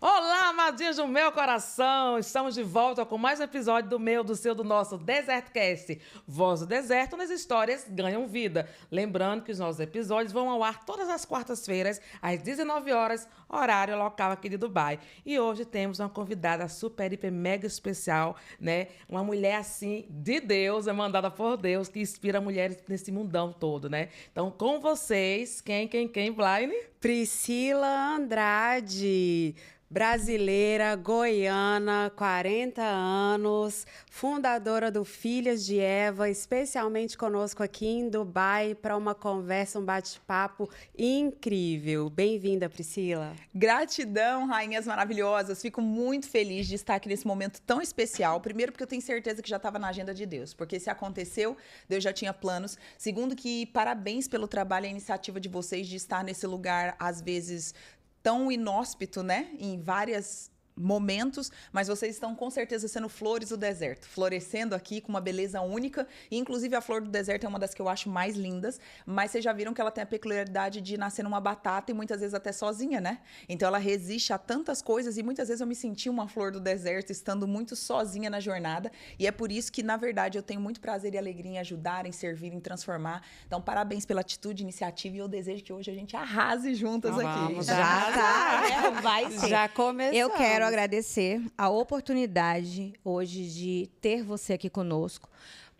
Olá, amadinhos do meu coração! Estamos de volta com mais um episódio do meu, do seu, do nosso DesertCast. Voz do Deserto, onde as histórias ganham vida. Lembrando que os nossos episódios vão ao ar todas as quartas-feiras, às 19 horas, horário local aqui de Dubai. E hoje temos uma convidada super, hiper, mega especial, né? Uma mulher, assim, de Deus, é mandada por Deus, que inspira mulheres nesse mundão todo, né? Então, com vocês, quem, Blaine? Priscila Andrade, brasileira, goiana, 40 anos, fundadora do Filhas de Eva, especialmente conosco aqui em Dubai para uma conversa, um bate-papo incrível. Bem-vinda, Priscila. Gratidão, rainhas maravilhosas. Fico muito feliz de estar aqui nesse momento tão especial. Primeiro, porque eu tenho certeza que já estava na agenda de Deus, porque se aconteceu, Deus já tinha planos. Segundo, que parabéns pelo trabalho e a iniciativa de vocês de estar nesse lugar, às vezes tão inóspito, né? Em vários momentos, mas vocês estão com certeza sendo flores do deserto, florescendo aqui com uma beleza única, e inclusive a flor do deserto é uma das que eu acho mais lindas, mas vocês já viram que ela tem a peculiaridade de nascer numa batata e muitas vezes até sozinha, né? Então ela resiste a tantas coisas e muitas vezes eu me senti uma flor do deserto estando muito sozinha na jornada, e é por isso que, na verdade, eu tenho muito prazer e alegria em ajudar, em servir, em transformar. Então, parabéns pela atitude, iniciativa, e eu desejo que hoje a gente arrase juntas aqui. Vamos, Já tá, vai ser. Já começamos. Eu quero agradecer a oportunidade hoje de ter você aqui conosco,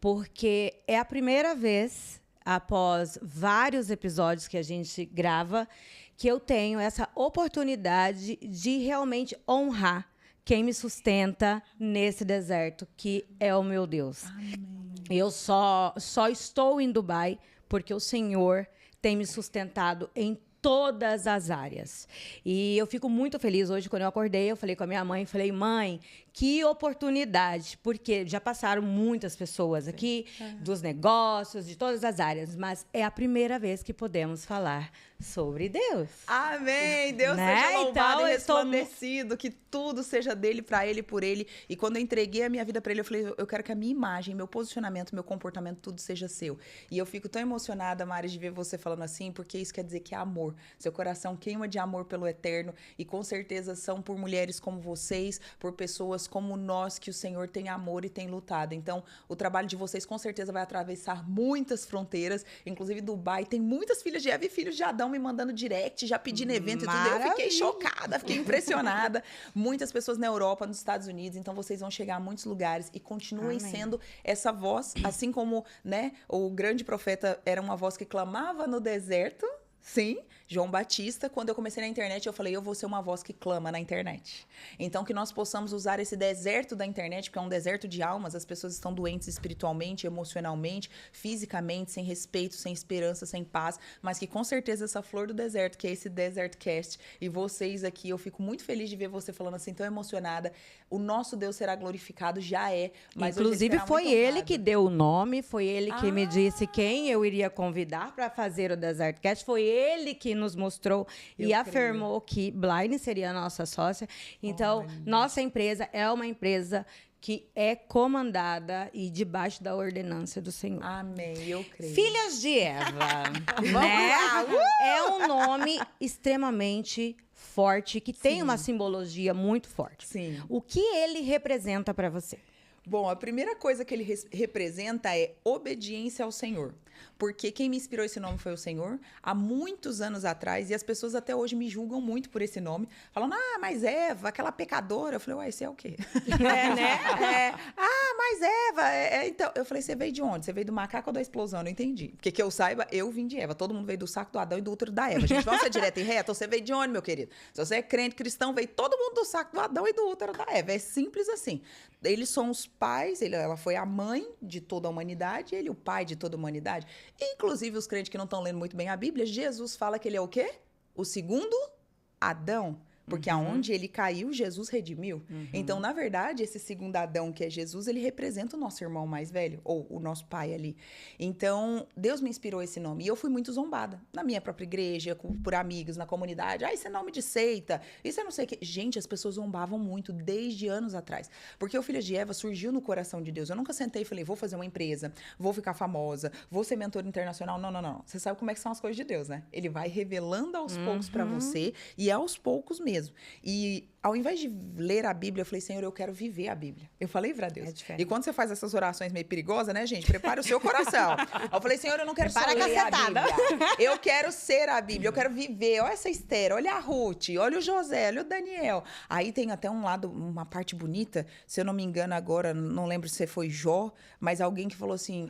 porque é a primeira vez, após vários episódios que a gente grava, que eu tenho essa oportunidade de realmente honrar quem me sustenta nesse deserto, que é o meu Deus. Amém. Eu só estou em Dubai porque o Senhor tem me sustentado em todas as áreas. E eu fico muito feliz hoje, quando eu acordei, eu falei com a minha mãe, falei, mãe, que oportunidade, porque já passaram muitas pessoas aqui, dos negócios, de todas as áreas, mas é a primeira vez que podemos falar sobre Deus. Amém! Deus Né? seja louvado Então, e eu estou resplandecido, que tudo seja dele, pra ele, por ele. E quando eu entreguei a minha vida pra ele, eu falei, eu quero que a minha imagem, meu posicionamento, meu comportamento, tudo seja seu. E eu fico tão emocionada, Mari, de ver você falando assim, porque isso quer dizer que é amor. Seu coração queima de amor pelo eterno, e com certeza são por mulheres como vocês, por pessoas como nós, que o Senhor tem amor e tem lutado. Então, o trabalho de vocês com certeza vai atravessar muitas fronteiras, inclusive Dubai. Tem muitas filhas de Eva e filhos de Adão me mandando direct, já pedindo evento e tudo. Eu fiquei chocada, fiquei impressionada. Muitas pessoas na Europa, nos Estados Unidos, então vocês vão chegar a muitos lugares e continuem Amém. sendo essa voz, assim como, né, o grande profeta era uma voz que clamava no deserto. Sim, João Batista. Quando eu comecei na internet, eu falei, eu vou ser uma voz que clama na internet. Então, que nós possamos usar esse deserto da internet, porque é um deserto de almas, as pessoas estão doentes espiritualmente, emocionalmente, fisicamente, sem respeito, sem esperança, sem paz, mas que com certeza essa flor do deserto, que é esse DesertCast, e vocês aqui, eu fico muito feliz de ver você falando assim, tão emocionada. O nosso Deus será glorificado, já é, mas inclusive hoje foi ele que deu o nome, foi ele que me disse Ah. quem eu iria convidar para fazer o DesertCast, foi ele que nos mostrou e Eu afirmou que Blaine seria a nossa sócia. Então, nossa empresa é uma empresa que é comandada e debaixo da ordenança do Senhor. Amém, eu creio. Filhas de Eva, né? É um nome extremamente forte, que tem uma simbologia muito forte. Sim. O que ele representa para você? Bom, a primeira coisa que ele representa é obediência ao Senhor. Porque quem me inspirou esse nome foi o Senhor, há muitos anos atrás, e as pessoas até hoje me julgam muito por esse nome, falando, mas Eva, aquela pecadora. Eu falei, uai, isso é o quê? Né? Mas Eva, então, eu falei, você veio de onde? Você veio do macaco ou da explosão? Eu não entendi. Porque que eu saiba, eu vim de Eva, todo mundo veio do saco do Adão e do útero da Eva. Gente, vamos ser direto e reto? Você veio de onde, meu querido? Se você é crente cristão, veio todo mundo do saco do Adão e do útero da Eva. É simples assim. Eles são os pais, ela foi a mãe de toda a humanidade, ele o pai de toda a humanidade. Inclusive, os crentes que não estão lendo muito bem a Bíblia, Jesus fala que ele é o quê? O segundo Adão. Porque aonde ele caiu, Jesus redimiu. Então, na verdade, esse segundo Adão, que é Jesus, ele representa o nosso irmão mais velho, ou o nosso pai ali. Então, Deus me inspirou esse nome. E eu fui muito zombada. Na minha própria igreja, por amigos, na comunidade. Isso é nome de seita. Isso eu não sei o quê. Gente, as pessoas zombavam muito desde anos atrás. Porque o Filho de Eva surgiu no coração de Deus. Eu nunca sentei e falei, vou fazer uma empresa, vou ficar famosa, vou ser mentora internacional. Não, não, não. Você sabe como é que são as coisas de Deus, né? Ele vai revelando aos poucos pra você, e aos poucos mesmo. mesmo. E ao invés de ler a Bíblia, eu falei, Senhor, eu quero viver a Bíblia. Eu falei pra Deus. É diferente. E quando você faz essas orações meio perigosas, né, gente? Prepare o seu coração. Eu falei, Senhor, eu não quero só Prepara a ler a cacetada. Bíblia. Eu quero ser a Bíblia, eu quero viver. Olha essa Esther, olha a Ruth, olha o José, olha o Daniel. Aí tem até um lado, uma parte bonita, se eu não me engano agora, não lembro se foi Jó, mas alguém que falou assim,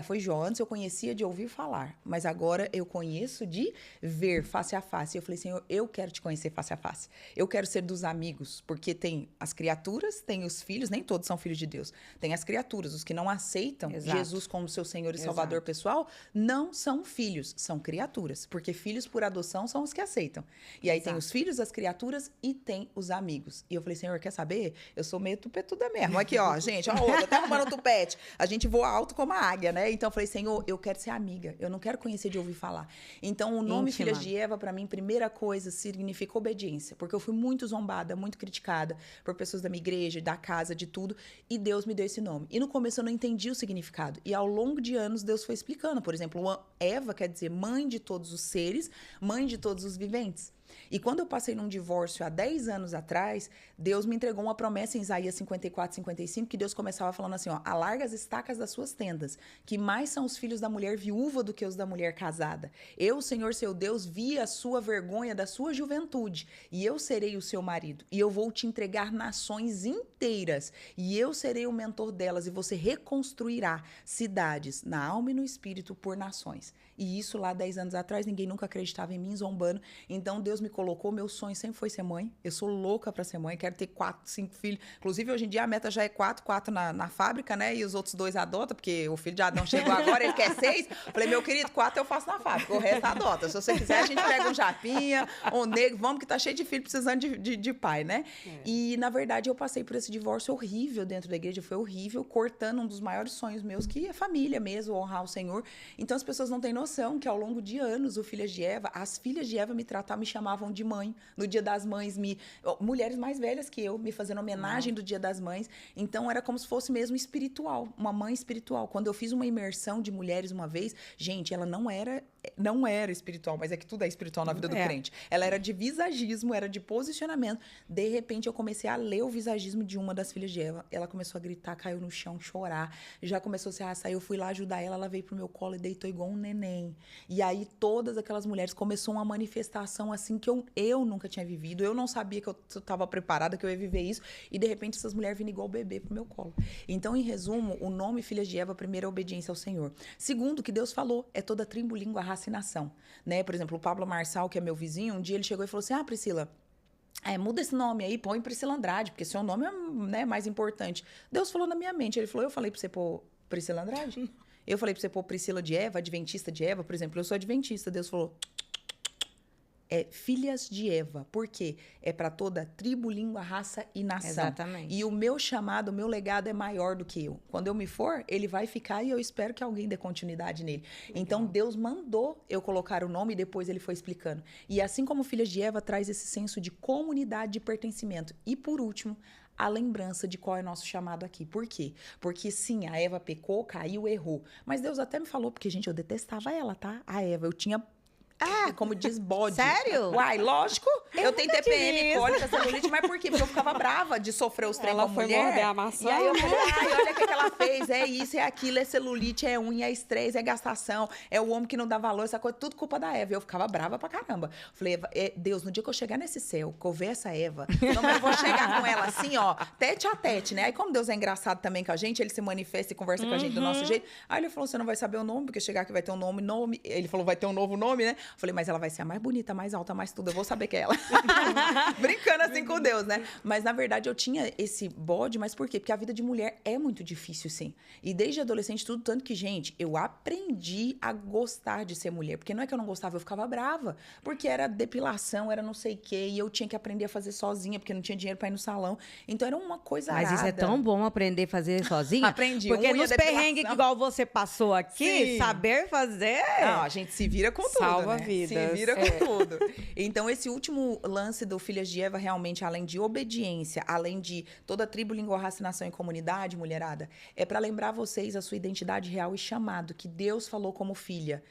foi Jó, antes eu conhecia de ouvir falar, mas agora eu conheço de ver face a face. Eu falei, Senhor, eu quero te conhecer face a face. Eu quero ser dos amigos, porque tem as criaturas, tem os filhos, nem todos são filhos de Deus. Tem as criaturas, os que não aceitam Exato. Jesus como seu Senhor e Exato. Salvador pessoal, não são filhos, são criaturas, porque filhos por adoção são os que aceitam. E aí tem os filhos, as criaturas e tem os amigos. E eu falei, Senhor, quer saber? Eu sou meio tupetuda mesmo. Aqui, ó, gente, ó, eu até arrumando o tupete. A gente voa alto como a águia, né? Então eu falei, Senhor, eu quero ser amiga, eu não quero conhecer de ouvir falar. Então o nome Íntima. Filhas de Eva, pra mim, primeira coisa, significa obediência, porque eu fui muito zombada, muito criticada por pessoas da minha igreja, da casa, de tudo, e Deus me deu esse nome. E no começo eu não entendi o significado, e ao longo de anos Deus foi explicando. Por exemplo, Eva quer dizer mãe de todos os seres, mãe de todos os viventes. E quando eu passei num divórcio há 10 anos atrás, Deus me entregou uma promessa em Isaías 54, 55, que Deus começava falando assim, ó, alarga as estacas das suas tendas, que mais são os filhos da mulher viúva do que os da mulher casada. Eu, Senhor, seu Deus, vi a sua vergonha da sua juventude, e eu serei o seu marido, e eu vou te entregar nações inteiras, e eu serei o mentor delas, e você reconstruirá cidades na alma e no espírito por nações. E isso lá 10 anos atrás, ninguém nunca acreditava em mim, zombando. Então Deus me colocou, meu sonho sempre foi ser mãe. Eu sou louca pra ser mãe, quero ter 4, 5 filhos. Inclusive, hoje em dia a meta já é 4 na fábrica, né? E os outros 2 adota, porque o filho de Adão chegou agora, ele quer 6. Falei, meu querido, 4 eu faço na fábrica, o resto adota. Se você quiser, a gente pega um japinha, um negro, vamos que tá cheio de filho precisando de pai, né? E, na verdade, eu passei por esse divórcio horrível dentro da igreja, foi horrível, cortando um dos maiores sonhos meus, que é família mesmo, honrar o Senhor. Então, as pessoas não têm noção que ao longo de anos, as filhas de Eva me chamavam de mãe. No Dia das Mães, mulheres mais velhas que eu, me fazendo homenagem do Dia das Mães. Então, era como se fosse mesmo espiritual, uma mãe espiritual. Quando eu fiz uma imersão de mulheres uma vez, gente, ela não era espiritual, mas é que tudo é espiritual na vida do crente. Ela era de visagismo, era de posicionamento. De repente, eu comecei a ler o visagismo de uma das filhas de Eva. Ela começou a gritar, caiu no chão, chorar. Já começou a se arrastar. Eu fui lá ajudar ela, ela veio pro meu colo e deitou igual um neném. E aí, todas aquelas mulheres começou uma manifestação assim que eu nunca tinha vivido. Eu não sabia que eu estava preparada, que eu ia viver isso. E, de repente, essas mulheres vindo igual bebê pro meu colo. Então, em resumo, o nome Filhas de Eva, primeiro, é obediência ao Senhor. Segundo, que Deus falou, é toda tribo, língua, raça e nação. Né? Por exemplo, o Pablo Marçal, que é meu vizinho, um dia ele chegou e falou assim, Priscila, muda esse nome aí, põe Priscila Andrade, porque seu nome é, né, mais importante. Deus falou na minha mente, ele falou, eu falei pra você pôr Priscila Andrade? Eu falei pra você pôr Priscila de Eva, adventista de Eva, por exemplo, eu sou adventista, Deus falou, filhas de Eva. Por quê? É para toda tribo, língua, raça e nação. Exatamente. E o meu chamado, o meu legado é maior do que eu. Quando eu me for, ele vai ficar e eu espero que alguém dê continuidade nele. Legal. Então, Deus mandou eu colocar o nome e depois ele foi explicando. E assim como Filhas de Eva traz esse senso de comunidade e pertencimento. E por último, a lembrança de qual é nosso chamado aqui. Por quê? Porque sim, a Eva pecou, caiu, errou. Mas Deus até me falou, porque, gente, eu detestava ela, tá? A Eva, eu tinha... como diz bode. Sério? Uai, lógico. Eu tenho TPM, cólica, celulite, mas por quê? Porque eu ficava brava de sofrer os trem com a mulher. Ela foi morder a maçã. E aí eu falei, olha o que ela fez, é isso, é aquilo, é celulite, é unha, é estresse, é gastação, é o homem que não dá valor, essa coisa, tudo culpa da Eva. Eu ficava brava pra caramba. Falei, Deus, no dia que eu chegar nesse céu, que eu ver essa Eva, então eu vou chegar com ela assim, ó, tete a tete, né? Aí como Deus é engraçado também com a gente, ele se manifesta e conversa com a gente do nosso jeito. Aí ele falou, você não vai saber o nome, porque chegar aqui vai ter um nome. Ele falou, vai ter um novo nome, né? Falei, mas ela vai ser a mais bonita, mais alta, mais tudo. Eu vou saber que é ela. Brincando assim com Deus, né? Mas, na verdade, eu tinha esse bode, mas por quê? Porque a vida de mulher é muito difícil, sim. E desde adolescente, tudo tanto que, gente, eu aprendi a gostar de ser mulher. Porque não é que eu não gostava, eu ficava brava. Porque era depilação, era não sei o quê. E eu tinha que aprender a fazer sozinha, porque não tinha dinheiro pra ir no salão. Então, era uma coisa Mas isso é tão bom aprender a fazer sozinha. Aprendi. Porque Unha, nos perrengues igual você passou aqui, sim, saber fazer... Não, a gente se vira com tudo, salva né? vidas. Se vira com tudo. Então, esse último lance do Filhas de Eva, realmente, além de obediência, além de toda tribo, língua, raça, nação e comunidade, mulherada, é para lembrar vocês a sua identidade real e chamado, que Deus falou como filha.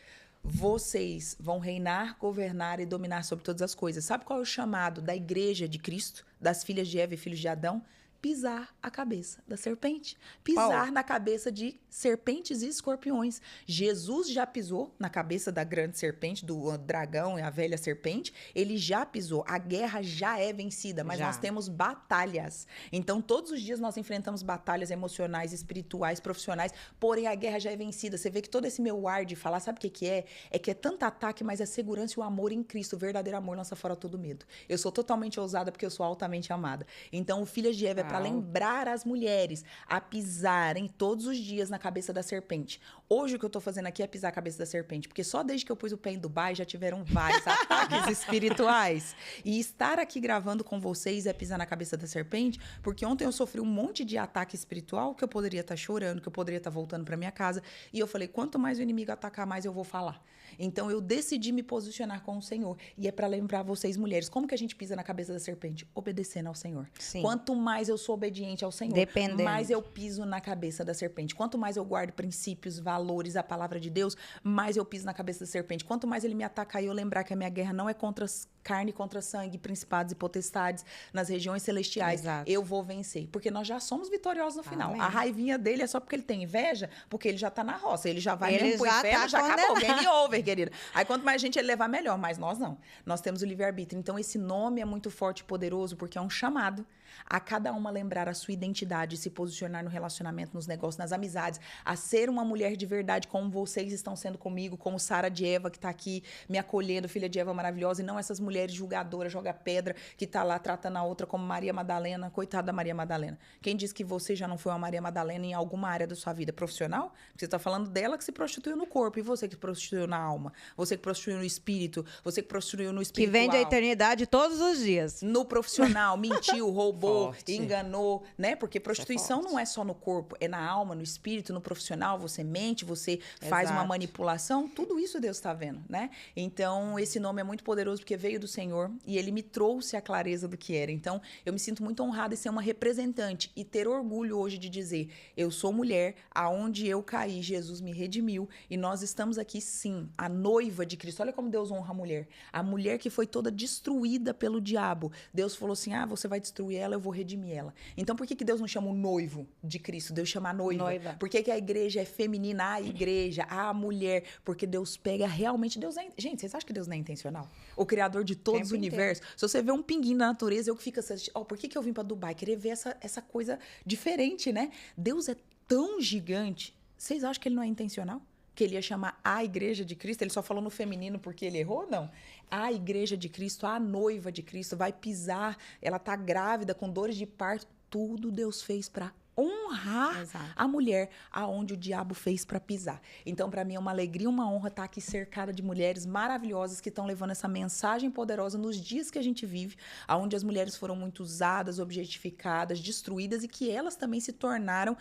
vocês vão reinar, governar e dominar sobre todas as coisas. Sabe qual é o chamado da igreja de Cristo, das filhas de Eva e filhos de Adão? Pisar a cabeça da serpente. Pisar na cabeça de serpentes e escorpiões. Jesus já pisou na cabeça da grande serpente, do dragão e a velha serpente. Ele já pisou. A guerra já é vencida, mas nós temos batalhas. Então, todos os dias nós enfrentamos batalhas emocionais, espirituais, profissionais, porém a guerra já é vencida. Você vê que todo esse meu ar de falar, sabe o que que é? É que é tanto ataque, mas é segurança e o amor em Cristo. O verdadeiro amor lança fora todo medo. Eu sou totalmente ousada porque eu sou altamente amada. Então, o Filhas de Eva é para lembrar as mulheres a pisarem todos os dias na cabeça da serpente. Hoje o que eu tô fazendo aqui é pisar a cabeça da serpente, porque só desde que eu pus o pé em Dubai já tiveram vários ataques espirituais. E estar aqui gravando com vocês é pisar na cabeça da serpente, porque ontem eu sofri um monte de ataque espiritual que eu poderia estar chorando, que eu poderia estar voltando para minha casa, e eu falei, quanto mais o inimigo atacar, mais eu vou falar. Então eu decidi me posicionar com o Senhor. E é para lembrar vocês, mulheres, como que a gente pisa na cabeça da serpente? Obedecendo ao Senhor. Sim. Quanto mais eu sou obediente ao Senhor, Dependendo. mais eu piso na cabeça da serpente. Quanto mais eu guardo princípios, valores, a palavra de Deus, mais eu piso na cabeça da serpente. Quanto mais ele me atacar e eu lembrar que a minha guerra não é contra carne, contra sangue, principados e potestades nas regiões celestiais, Exato. eu vou vencer. Porque nós já somos vitoriosos no final. Amém. A raivinha dele é só porque ele tem inveja, porque ele já tá na roça. Ele já vai Ele mesmo pro já inferno, tá já acabou. condenado. Game over, querida. Aí quanto mais gente ele levar, melhor. Mas nós não. Nós temos o livre-arbítrio. Então esse nome é muito forte e poderoso porque é um chamado a cada uma lembrar a sua identidade, se posicionar no relacionamento, nos negócios, nas amizades, a ser uma mulher de verdade como vocês estão sendo comigo, como Sara de Eva que tá aqui me acolhendo, filha de Eva maravilhosa, e não essas mulheres julgadoras, joga pedra, que tá lá tratando a outra como Maria Madalena, coitada da Maria Madalena. Quem disse que você já não foi uma Maria Madalena em alguma área da sua vida profissional? Você tá falando dela que se prostituiu no corpo, e você que prostituiu na alma, você que prostituiu no espírito, você que prostituiu no Que espiritual. vende a eternidade todos os dias. No profissional, mentiu, roubou, Forte. enganou, né? Porque prostituição não é só no corpo, é na alma, no espírito, no profissional. Você mente, você faz uma Exato. manipulação. Tudo isso Deus está vendo, né? Então, esse nome é muito poderoso porque veio do Senhor e ele me trouxe a clareza do que era. Então, eu me sinto muito honrada em ser uma representante e ter orgulho hoje de dizer, eu sou mulher, aonde eu caí, Jesus me redimiu e nós estamos aqui, sim, a noiva de Cristo. Olha como Deus honra a mulher. A mulher que foi toda destruída pelo diabo. Deus falou assim, você vai destruir ela, eu vou redimir ela. Então, por que Deus não chama o noivo de Cristo? Deus chama a noiva. Noiva. Por que a igreja é feminina? A igreja, a mulher. Porque Deus pega realmente... Gente, vocês acham que Deus não é intencional? O criador de todos os Tempo universos. Se você vê um pinguinho na natureza, eu que fico assim, por que eu vim para Dubai? Querer ver essa coisa diferente, né? Deus é tão gigante. Vocês acham que ele não é intencional? Que ele ia chamar a igreja de Cristo? Ele só falou no feminino porque ele errou? Não. A igreja de Cristo, a noiva de Cristo, vai pisar, ela tá grávida, com dores de parto. Tudo Deus fez para honrar Exato. a mulher aonde o diabo fez para pisar. Então, para mim é uma alegria, uma honra estar aqui cercada de mulheres maravilhosas que estão levando essa mensagem poderosa nos dias que a gente vive, aonde as mulheres foram muito usadas, objetificadas, destruídas e que elas também se tornaram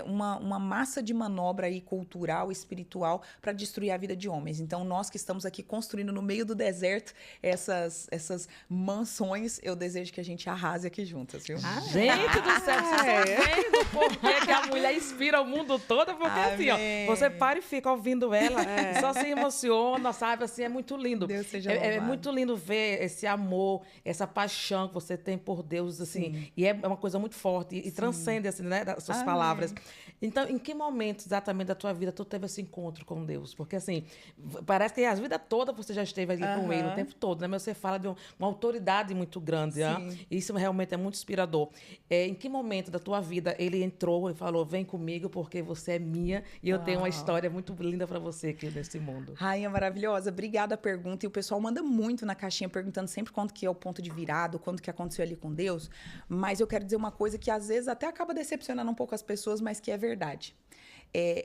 uma massa de manobra aí cultural, espiritual para destruir a vida de homens. Então, nós que estamos aqui construindo no meio do deserto essas mansões, eu desejo que a gente arrase aqui juntas, viu? Gente do céu, vocês estão vendo por que a mulher inspira o mundo todo? Porque assim, ó, Amém. você para e fica ouvindo ela, e só se emociona, sabe? Assim, é muito lindo. Deus seja É louvado. muito lindo ver esse amor, essa paixão que você tem por Deus, assim. E é uma coisa muito forte e transcende, assim, né, das suas Amém. palavras. Então, em que momento exatamente da tua vida tu teve esse encontro com Deus? Porque, assim, parece que a vida toda você já esteve ali com ele, o tempo todo, né? Mas você fala de uma autoridade muito grande, né? Isso realmente é muito inspirador. Em que momento da tua vida ele entrou e falou, vem comigo porque você é minha e eu tenho uma história muito linda para você aqui nesse mundo? Rainha maravilhosa, obrigada a pergunta. E o pessoal manda muito na caixinha perguntando sempre quando que é o ponto de virada, quando que aconteceu ali com Deus. Mas eu quero dizer uma coisa que às vezes até acaba decepcionando um pouco as pessoas, mas que é verdade.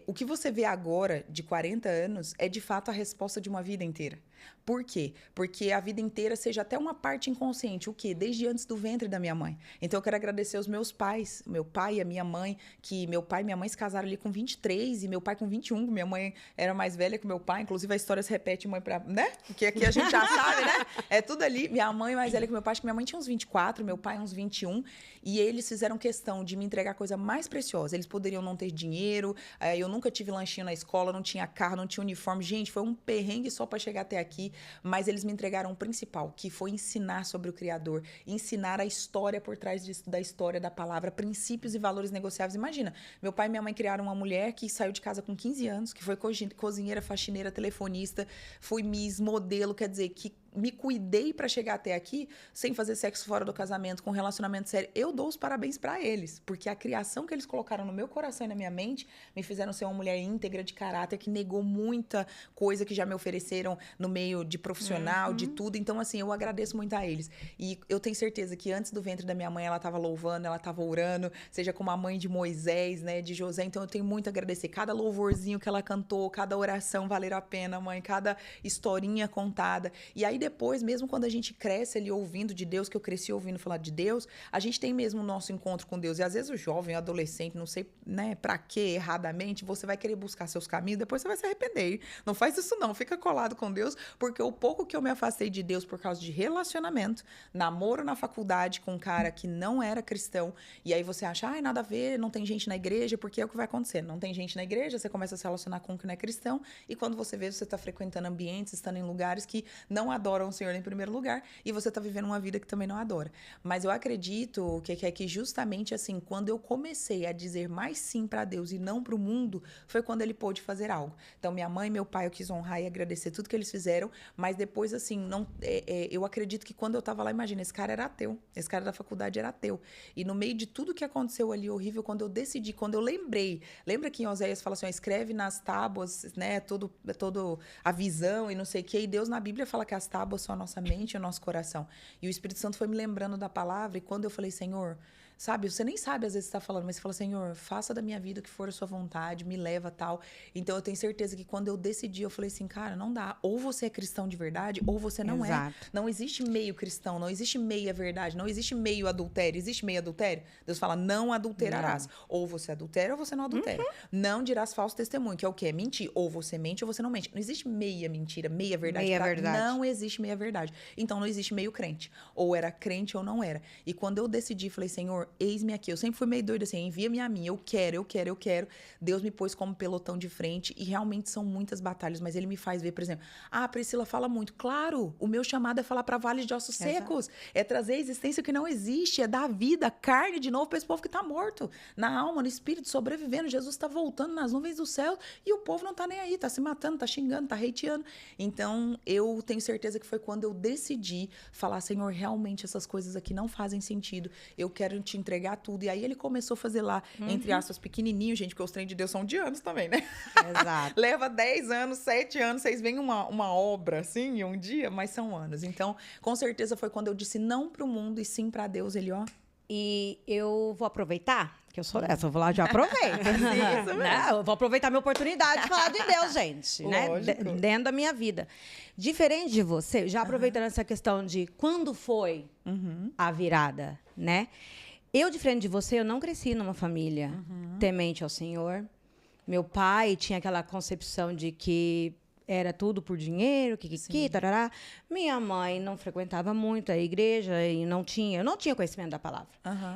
O que você vê agora, de 40 anos, é de fato a resposta de uma vida inteira. Por quê? Porque a vida inteira seja até uma parte inconsciente. O quê? Desde antes do ventre da minha mãe. Então, eu quero agradecer os meus pais, meu pai e a minha mãe, que meu pai e minha mãe se casaram ali com 23 e meu pai com 21. Minha mãe era mais velha que meu pai. Inclusive, a história se repete, mãe pra... né? Porque aqui a gente já sabe, né? É tudo ali. Minha mãe mais velha que meu pai. Acho que minha mãe tinha uns 24, meu pai uns 21. E eles fizeram questão de me entregar a coisa mais preciosa. Eles poderiam não ter dinheiro. Eu nunca tive lanchinho na escola, não tinha carro, não tinha uniforme. Gente, foi um perrengue só pra chegar até aqui. Mas eles me entregaram o principal, que foi ensinar sobre o Criador, ensinar a história por trás da história da palavra, princípios e valores negociáveis. Imagina, meu pai e minha mãe criaram uma mulher que saiu de casa com 15 anos, que foi cozinheira, faxineira, telefonista, foi Miss, modelo, quer dizer, que me cuidei para chegar até aqui sem fazer sexo fora do casamento, com relacionamento sério. Eu dou os parabéns para eles, porque a criação que eles colocaram no meu coração e na minha mente me fizeram ser uma mulher íntegra, de caráter, que negou muita coisa que já me ofereceram no meio de profissional, de tudo. Então, assim, eu agradeço muito a eles. E eu tenho certeza que antes do ventre da minha mãe, ela estava louvando, ela estava orando, seja como a mãe de Moisés, né, de José. Então, eu tenho muito a agradecer. Cada louvorzinho que ela cantou, cada oração valeram a pena, mãe, cada historinha contada. E aí, depois, mesmo quando a gente cresce ali ouvindo de Deus, que eu cresci ouvindo falar de Deus, a gente tem mesmo o nosso encontro com Deus. E às vezes o jovem, o adolescente, não sei, né, pra quê, erradamente, você vai querer buscar seus caminhos, depois você vai se arrepender. Não faz isso não, fica colado com Deus, porque o pouco que eu me afastei de Deus por causa de relacionamento, namoro na faculdade com um cara que não era cristão, e aí você acha, ai, nada a ver, não tem gente na igreja, porque é o que vai acontecer. Não tem gente na igreja, você começa a se relacionar com um que não é cristão, e quando você vê, você tá frequentando ambientes, estando em lugares que não adoram o Senhor em primeiro lugar, e você tá vivendo uma vida que também não adora. Mas eu acredito que justamente assim, quando eu comecei a dizer mais sim para Deus e não para o mundo, foi quando ele pôde fazer algo. Então, minha mãe e meu pai, eu quis honrar e agradecer tudo que eles fizeram, mas depois, assim, eu acredito que quando eu tava lá, imagina, esse cara era ateu, esse cara da faculdade era ateu. E no meio de tudo que aconteceu ali horrível, quando eu decidi, quando eu lembrei, lembra que em Oséias fala assim, ó, escreve nas tábuas, né, todo a visão e não sei o quê, e Deus na Bíblia fala que as tábuas são a nossa mente e o nosso coração. E o Espírito Santo foi me lembrando da palavra, e quando eu falei, Senhor, sabe, você nem sabe às vezes você tá falando, mas você fala, Senhor, faça da minha vida o que for a sua vontade, me leva, tal. Então eu tenho certeza que quando eu decidi, eu falei assim, cara, não dá. Ou você é cristão de verdade, ou você não Exato. é. Não existe meio cristão, não existe meia verdade, não existe meio adultério. Existe meio adultério? Deus fala, não adulterarás. Não. Ou você adultera ou você não adultera. Não dirás falso testemunho, que é o quê? Mentir. Ou você mente ou você não mente. Não existe meia mentira, meia verdade. Meia verdade. Não existe meia verdade. Então não existe meio crente. Ou era crente ou não era. E quando eu decidi, falei, Senhor, eis-me aqui. Eu sempre fui meio doida assim, envia-me a mim. Eu quero. Deus me pôs como pelotão de frente e realmente são muitas batalhas, mas ele me faz ver, por exemplo, a Priscila fala muito. Claro, o meu chamado é falar para vales de ossos secos. É trazer a existência que não existe, é dar vida, carne de novo para esse povo que tá morto. Na alma, no espírito, sobrevivendo. Jesus tá voltando nas nuvens do céu e o povo não tá nem aí, tá se matando, tá xingando, tá hateando. Então, eu tenho certeza que foi quando eu decidi falar, Senhor, realmente essas coisas aqui não fazem sentido. Eu quero te entregar tudo. E aí ele começou a fazer lá, entre aspas, pequenininho, gente, porque os trem de Deus são de anos também, né? Exato. Leva 10 anos, 7 anos, vocês veem uma obra, assim, em um dia, mas são anos. Então, com certeza foi quando eu disse não pro mundo e sim pra Deus. Ele, ó... E eu vou aproveitar, que eu sou dessa, eu vou lá e já aproveito. Isso Né? Eu vou aproveitar minha oportunidade de falar de Deus, gente. Né? Dentro da minha vida. Diferente de você, já aproveitando essa questão de quando foi a virada, né? Eu, diferente de você, eu não cresci numa família temente ao Senhor. Meu pai tinha aquela concepção de que era tudo por dinheiro, tarará. Minha mãe não frequentava muito a igreja e eu não tinha conhecimento da palavra.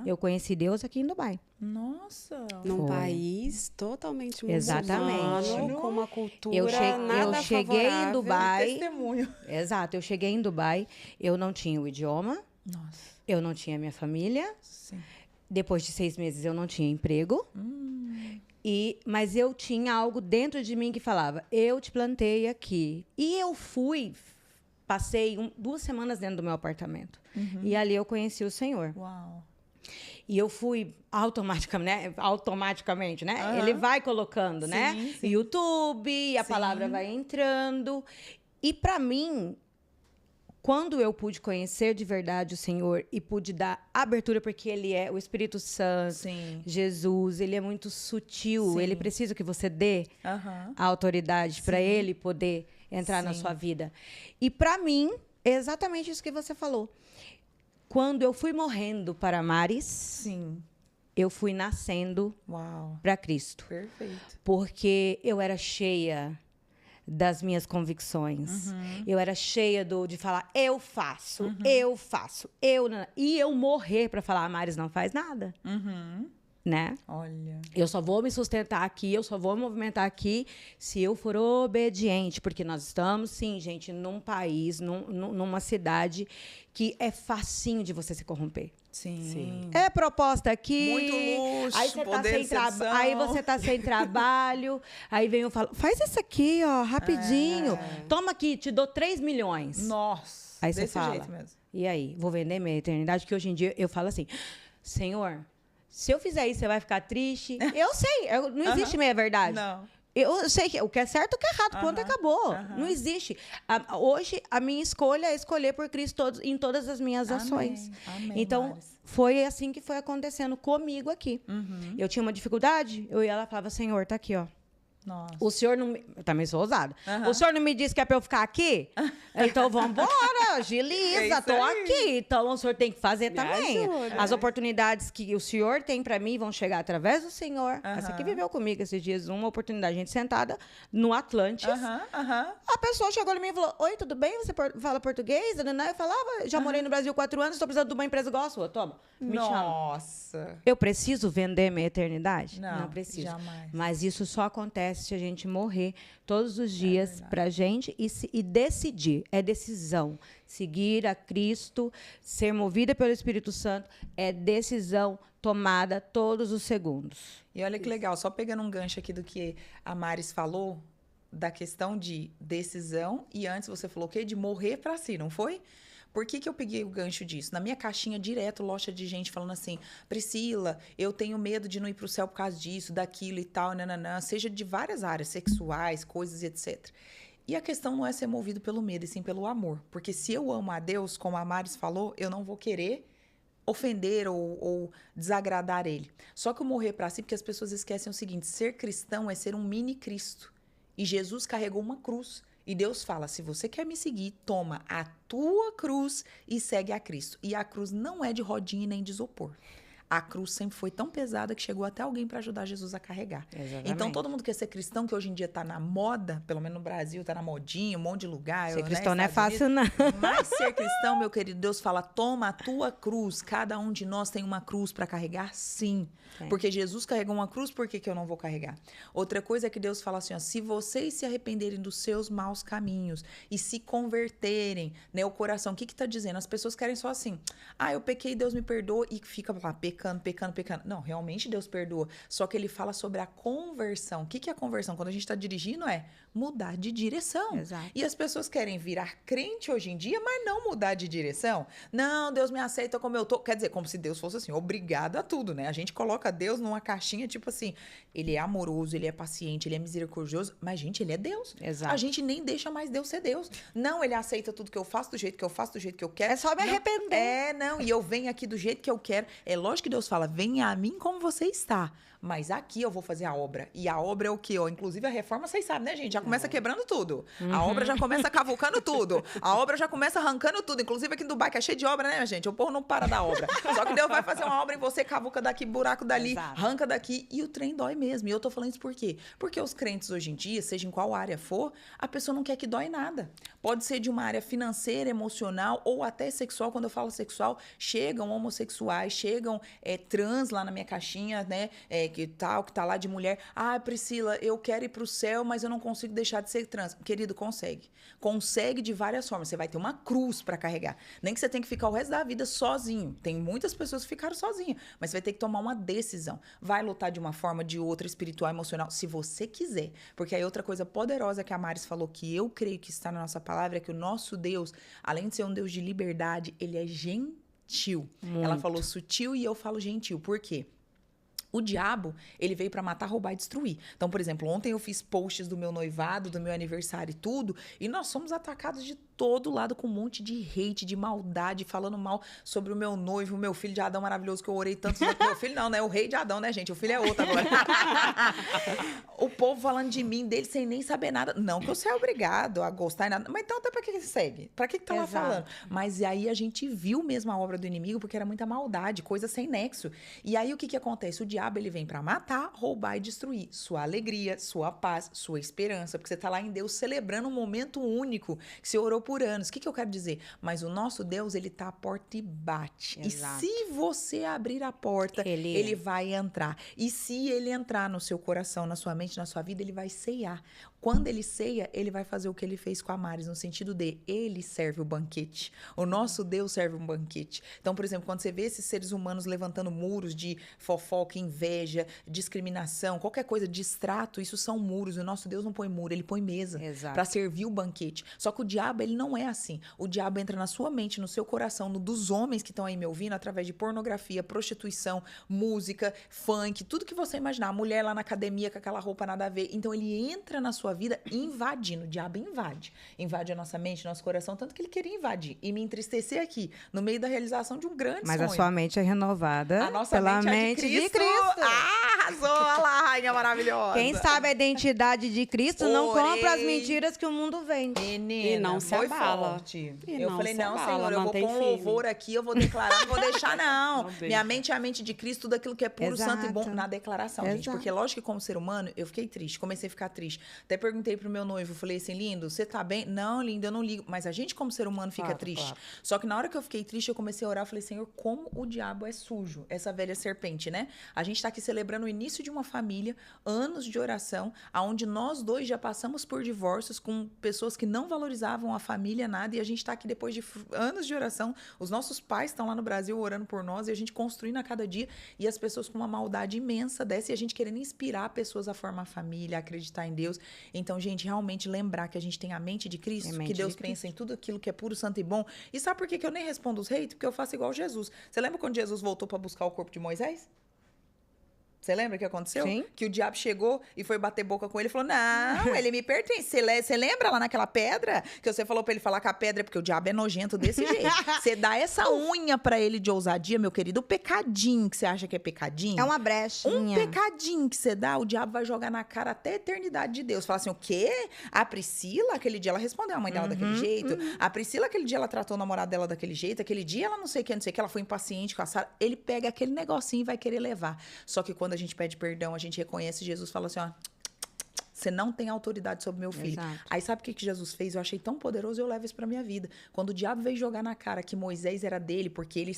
Eu conheci Deus aqui em Dubai. Nossa! Num país totalmente Exatamente. muçulmano, com uma cultura Eu cheguei favorável. em Dubai. Testemunho. Exato, eu cheguei em Dubai, eu não tinha o idioma, Nossa. eu não tinha minha família. Sim. Depois de 6 meses eu não tinha emprego. Mas eu tinha algo dentro de mim que falava, eu te plantei aqui. E eu passei 2 semanas dentro do meu apartamento. E ali eu conheci o Senhor. Uau. E eu fui automaticamente, né? Ele vai colocando, né? Sim. YouTube, a palavra vai entrando. E para mim, quando eu pude conhecer de verdade o Senhor e pude dar abertura, porque Ele é o Espírito Santo, Jesus, Ele é muito sutil, Ele precisa que você dê a autoridade para Ele poder entrar na Sim. sua vida. E para mim, é exatamente isso que você falou. Quando eu fui morrendo para Maris, Sim. eu fui nascendo Uau. para Cristo. Perfeito. Porque eu era cheia das minhas convicções. Eu era cheia de falar, eu faço. E eu morrer para falar, a Maris não faz nada. Né? Olha. Eu só vou me sustentar aqui, eu só vou me movimentar aqui se eu for obediente. Porque nós estamos, sim, gente, num país, numa cidade que é facinho de você se corromper. Sim. É proposta aqui. Muito luxo, Aí você tá poder sem e sedução. Aí você tá sem trabalho. Aí vem eu falo, faz isso aqui, ó, rapidinho. Toma aqui, te dou 3 milhões. Nossa. Aí você desse fala, jeito mesmo. e aí? Vou vender minha eternidade? Que hoje em dia eu falo assim, Senhor, se eu fizer isso, você vai ficar triste? Eu sei, não existe meia verdade. Não. Eu sei que o que é certo, o que é errado, ponto, acabou. Não existe. Hoje, a minha escolha é escolher por Cristo em todas as minhas ações. Amém, Então, Maris. foi assim que foi acontecendo comigo aqui. Eu tinha uma dificuldade, eu ia lá e falava, Senhor, tá aqui, ó. Nossa. O senhor não me... Eu também sou ousada. O senhor não me disse que é pra eu ficar aqui? Então, vamos embora, agiliza, tô aqui. Então, o senhor tem que fazer também. ajuda. As oportunidades que o senhor tem pra mim vão chegar através do senhor. Essa aqui viveu comigo esses dias, uma oportunidade, a gente sentada no Atlantis. A pessoa chegou em mim e falou, oi, tudo bem? Você fala português? Eu falava, já morei no Brasil 4 anos, estou precisando de uma empresa igual a sua. Toma, me chama. Nossa. Eu preciso vender minha eternidade? Não, preciso. jamais. Mas isso só acontece se a gente morrer todos os dias pra gente e decidir. É decisão. Seguir a Cristo, ser movida pelo Espírito Santo, é decisão tomada todos os segundos. E olha que legal, só pegando um gancho aqui do que a Maris falou, da questão de decisão, e antes você falou o quê? De morrer pra si, não foi? Por que eu peguei o gancho disso? Na minha caixinha, direto, loja de gente falando assim, Priscila, eu tenho medo de não ir pro céu por causa disso, daquilo e tal, nananã, seja de várias áreas, sexuais, coisas e etc. E a questão não é ser movido pelo medo, e sim pelo amor. Porque se eu amo a Deus, como a Maris falou, eu não vou querer ofender ou desagradar ele. Só que eu morrer pra si, porque as pessoas esquecem o seguinte, ser cristão é ser um mini Cristo. E Jesus carregou uma cruz. E Deus fala, se você quer me seguir, toma a tua cruz e segue a Cristo. E a cruz não é de rodinha nem de isopor. A cruz sempre foi tão pesada que chegou até alguém para ajudar Jesus a carregar. Exatamente. Então, todo mundo quer ser cristão, que hoje em dia tá na moda, pelo menos no Brasil, tá na modinha, um monte de lugar. Ser né, cristão não é Estados fácil, Unidos. não. Mas ser cristão, meu querido, Deus fala, toma a tua cruz. Cada um de nós tem uma cruz para carregar, sim. Tem. Porque Jesus carregou uma cruz, por que eu não vou carregar? Outra coisa é que Deus fala assim, ó, se vocês se arrependerem dos seus maus caminhos e se converterem, né, o coração, o que tá dizendo? As pessoas querem só assim, eu pequei, Deus me perdoa, e fica lá pecando. Não, realmente Deus perdoa. Só que ele fala sobre a conversão. O que é a conversão? Quando a gente está dirigindo é mudar de direção. Exato. E as pessoas querem virar crente hoje em dia, mas não mudar de direção. Não, Deus me aceita como eu tô. Quer dizer, como se Deus fosse assim, obrigado a tudo, né? A gente coloca Deus numa caixinha, tipo assim, ele é amoroso, ele é paciente, ele é misericordioso, mas, gente, ele é Deus. Exato. A gente nem deixa mais Deus ser Deus. Não, ele aceita tudo que eu faço, do jeito que eu faço, do jeito que eu quero. É só me arrepender. E eu venho aqui do jeito que eu quero. É lógico que Deus fala, venha a mim como você está. Mas aqui eu vou fazer a obra. E a obra é o quê? Inclusive a reforma, vocês sabem, né, gente? Já começa quebrando tudo. A obra já começa cavucando tudo. A obra já começa arrancando tudo. Inclusive aqui em Dubai, que é cheio de obra, né, gente? O povo não para da obra. Só que Deus vai fazer uma obra em você, cavuca daqui, buraco dali, Exato. arranca daqui. E o trem dói mesmo. E eu tô falando isso por quê? Porque os crentes hoje em dia, seja em qual área for, a pessoa não quer que dói nada. Pode ser de uma área financeira, emocional ou até sexual. Quando eu falo sexual, chegam homossexuais, chegam trans lá na minha caixinha, né? Que tá lá de mulher. Priscila, eu quero ir pro céu, mas eu não consigo deixar de ser trans. Querido, consegue. Consegue de várias formas. Você vai ter uma cruz para carregar. Nem que você tenha que ficar o resto da vida sozinho. Tem muitas pessoas que ficaram sozinhas, mas você vai ter que tomar uma decisão. Vai lutar de uma forma, de outra, espiritual, emocional, se você quiser. Porque aí outra coisa poderosa que a Maris falou, que eu creio que está na nossa palavra, é que o nosso Deus, além de ser um Deus de liberdade, ele é gentil. Muito. Ela falou sutil e eu falo gentil. Por quê? O diabo, ele veio pra matar, roubar e destruir. Então, por exemplo, ontem eu fiz posts do meu noivado, do meu aniversário e tudo, e nós somos atacados de todo lado com um monte de hate, de maldade, falando mal sobre o meu noivo, o meu filho de Adão maravilhoso, que eu orei tanto. Meu filho não, né? O rei de Adão, né, gente? O filho é outro agora. O povo falando de mim, dele, sem nem saber nada. Não que eu seja obrigado a gostar e nada. Mas então, até pra que segue? Pra que tá lá falando? Mas aí a gente viu mesmo a obra do inimigo, porque era muita maldade, coisa sem nexo. E aí, o que acontece? O diabo, ele vem pra matar, roubar e destruir sua alegria, sua paz, sua esperança. Porque você tá lá em Deus celebrando um momento único que você orou por anos. O que eu quero dizer? Mas o nosso Deus, ele tá à porta e bate. Exato. E se você abrir a porta, ele vai entrar. E se ele entrar no seu coração, na sua mente, na sua vida, ele vai ceiar. Quando ele ceia, ele vai fazer o que ele fez com a Maris, no sentido de ele serve o banquete. O nosso Deus serve um banquete. Então, por exemplo, quando você vê esses seres humanos levantando muros de fofoca, inveja, discriminação, qualquer coisa, distrato, isso são muros. O nosso Deus não põe muro, ele põe mesa para servir o banquete. Só que o diabo, ele não é assim. O diabo entra na sua mente, no seu coração, no dos homens que estão aí me ouvindo, através de pornografia, prostituição, música, funk, tudo que você imaginar. A mulher lá na academia com aquela roupa nada a ver. Então, ele entra na sua vida invadindo. O diabo invade. Invade a nossa mente, nosso coração, tanto que ele queria invadir. E me entristecer aqui, no meio da realização de um grande sonho. Mas a sua mente é renovada a nossa pela mente é de Cristo. Arrasou, olha lá, rainha maravilhosa. Quem sabe a identidade de Cristo não compra as mentiras que o mundo vende. Menina, E não se foi abala. forte. E Eu não falei, se não, abala, Senhor, eu vou mantém pôr um firme. louvor aqui, eu vou declarar, não vou deixar, não. Não deixa. Minha mente é a mente de Cristo, tudo aquilo que é puro, santo e bom, Exato. na declaração, gente. Exato. Porque, lógico que como ser humano, eu fiquei triste, comecei a ficar triste. Até perguntei pro meu noivo, falei assim, lindo, você tá bem? Não, lindo, eu não ligo. Mas a gente, como ser humano, fica Claro, triste. claro. Só que na hora que eu fiquei triste, eu comecei a orar, eu falei, Senhor, como o diabo é sujo, essa velha serpente, né? A gente tá aqui celebrando o início de uma família, anos de oração, aonde nós dois já passamos por divórcios com pessoas que não valorizavam a família, nada, e a gente tá aqui depois de anos de oração, os nossos pais estão lá no Brasil orando por nós, e a gente construindo a cada dia, e as pessoas com uma maldade imensa dessa, e a gente querendo inspirar pessoas a formar família, a acreditar em Deus. Então, gente, realmente lembrar que a gente tem a mente de Cristo, Tem a mente que Deus de pensa em tudo aquilo que é puro, santo e bom. E sabe por que eu nem respondo os haters? Porque eu faço igual Jesus. Você lembra quando Jesus voltou para buscar o corpo de Moisés? Você lembra o que aconteceu? Sim. Que o diabo chegou e foi bater boca com ele e falou, não, ele me pertence. Você lembra lá naquela pedra? Que você falou pra ele falar que a pedra, porque o diabo é nojento desse jeito. Você dá essa unha pra ele de ousadia, meu querido, o pecadinho que você acha que é pecadinho. É uma brechinha. Um pecadinho que você dá, o diabo vai jogar na cara até a eternidade de Deus. Fala assim, o quê? A Priscila, aquele dia, ela respondeu a mãe dela daquele jeito. A Priscila, aquele dia, ela tratou o namorado dela daquele jeito. Aquele dia, ela não sei o que, ela foi impaciente com a Sara. Ele pega aquele negocinho e vai querer levar. Só que quando a gente pede perdão, a gente reconhece, Jesus fala assim, ó, você não tem autoridade sobre meu filho. Exato. Aí sabe o que Jesus fez? Eu achei tão poderoso, eu levo isso pra minha vida. Quando o diabo veio jogar na cara que Moisés era dele, porque ele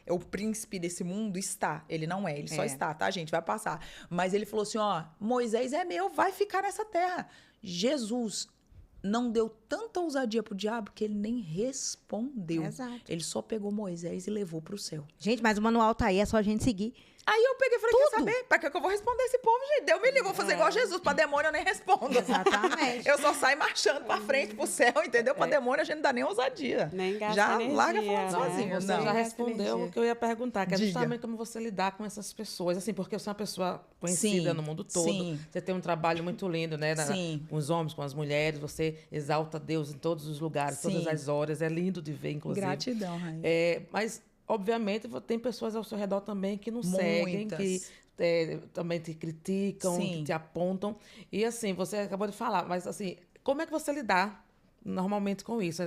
é o príncipe desse mundo, ele não é, ele só está, tá, gente? Vai passar. Mas ele falou assim, ó, Moisés é meu, vai ficar nessa terra. Jesus não deu tanta ousadia pro diabo que ele nem respondeu. Exato. Ele só pegou Moisés e levou pro céu. Gente, mas o manual tá aí, é só a gente seguir. Aí eu peguei e falei, quer saber? Pra que eu vou responder esse povo, gente? Deus me livre, vou fazer igual Jesus. Pra demônio eu nem respondo. Exatamente. Eu só saio marchando pra frente, pro céu, entendeu? Pra demônio a gente não dá nem ousadia. Nem gasta Já energia, larga falando né? sozinho. Você Não. já respondeu energia. o que eu ia perguntar, que é Diga. justamente como você lidar com essas pessoas. Assim, porque você é uma pessoa conhecida Sim, no mundo todo. sim. Você tem um trabalho muito lindo, né? Sim. Com os homens, com as mulheres. Você exalta Deus em todos os lugares, Sim. todas as horas. É lindo de ver, inclusive. Gratidão, Rainha. Mas, obviamente, tem pessoas ao seu redor também que não seguem, Muitas. que também te criticam, Sim. que te apontam. E, assim, você acabou de falar, mas, assim, como é que você lidar normalmente com isso?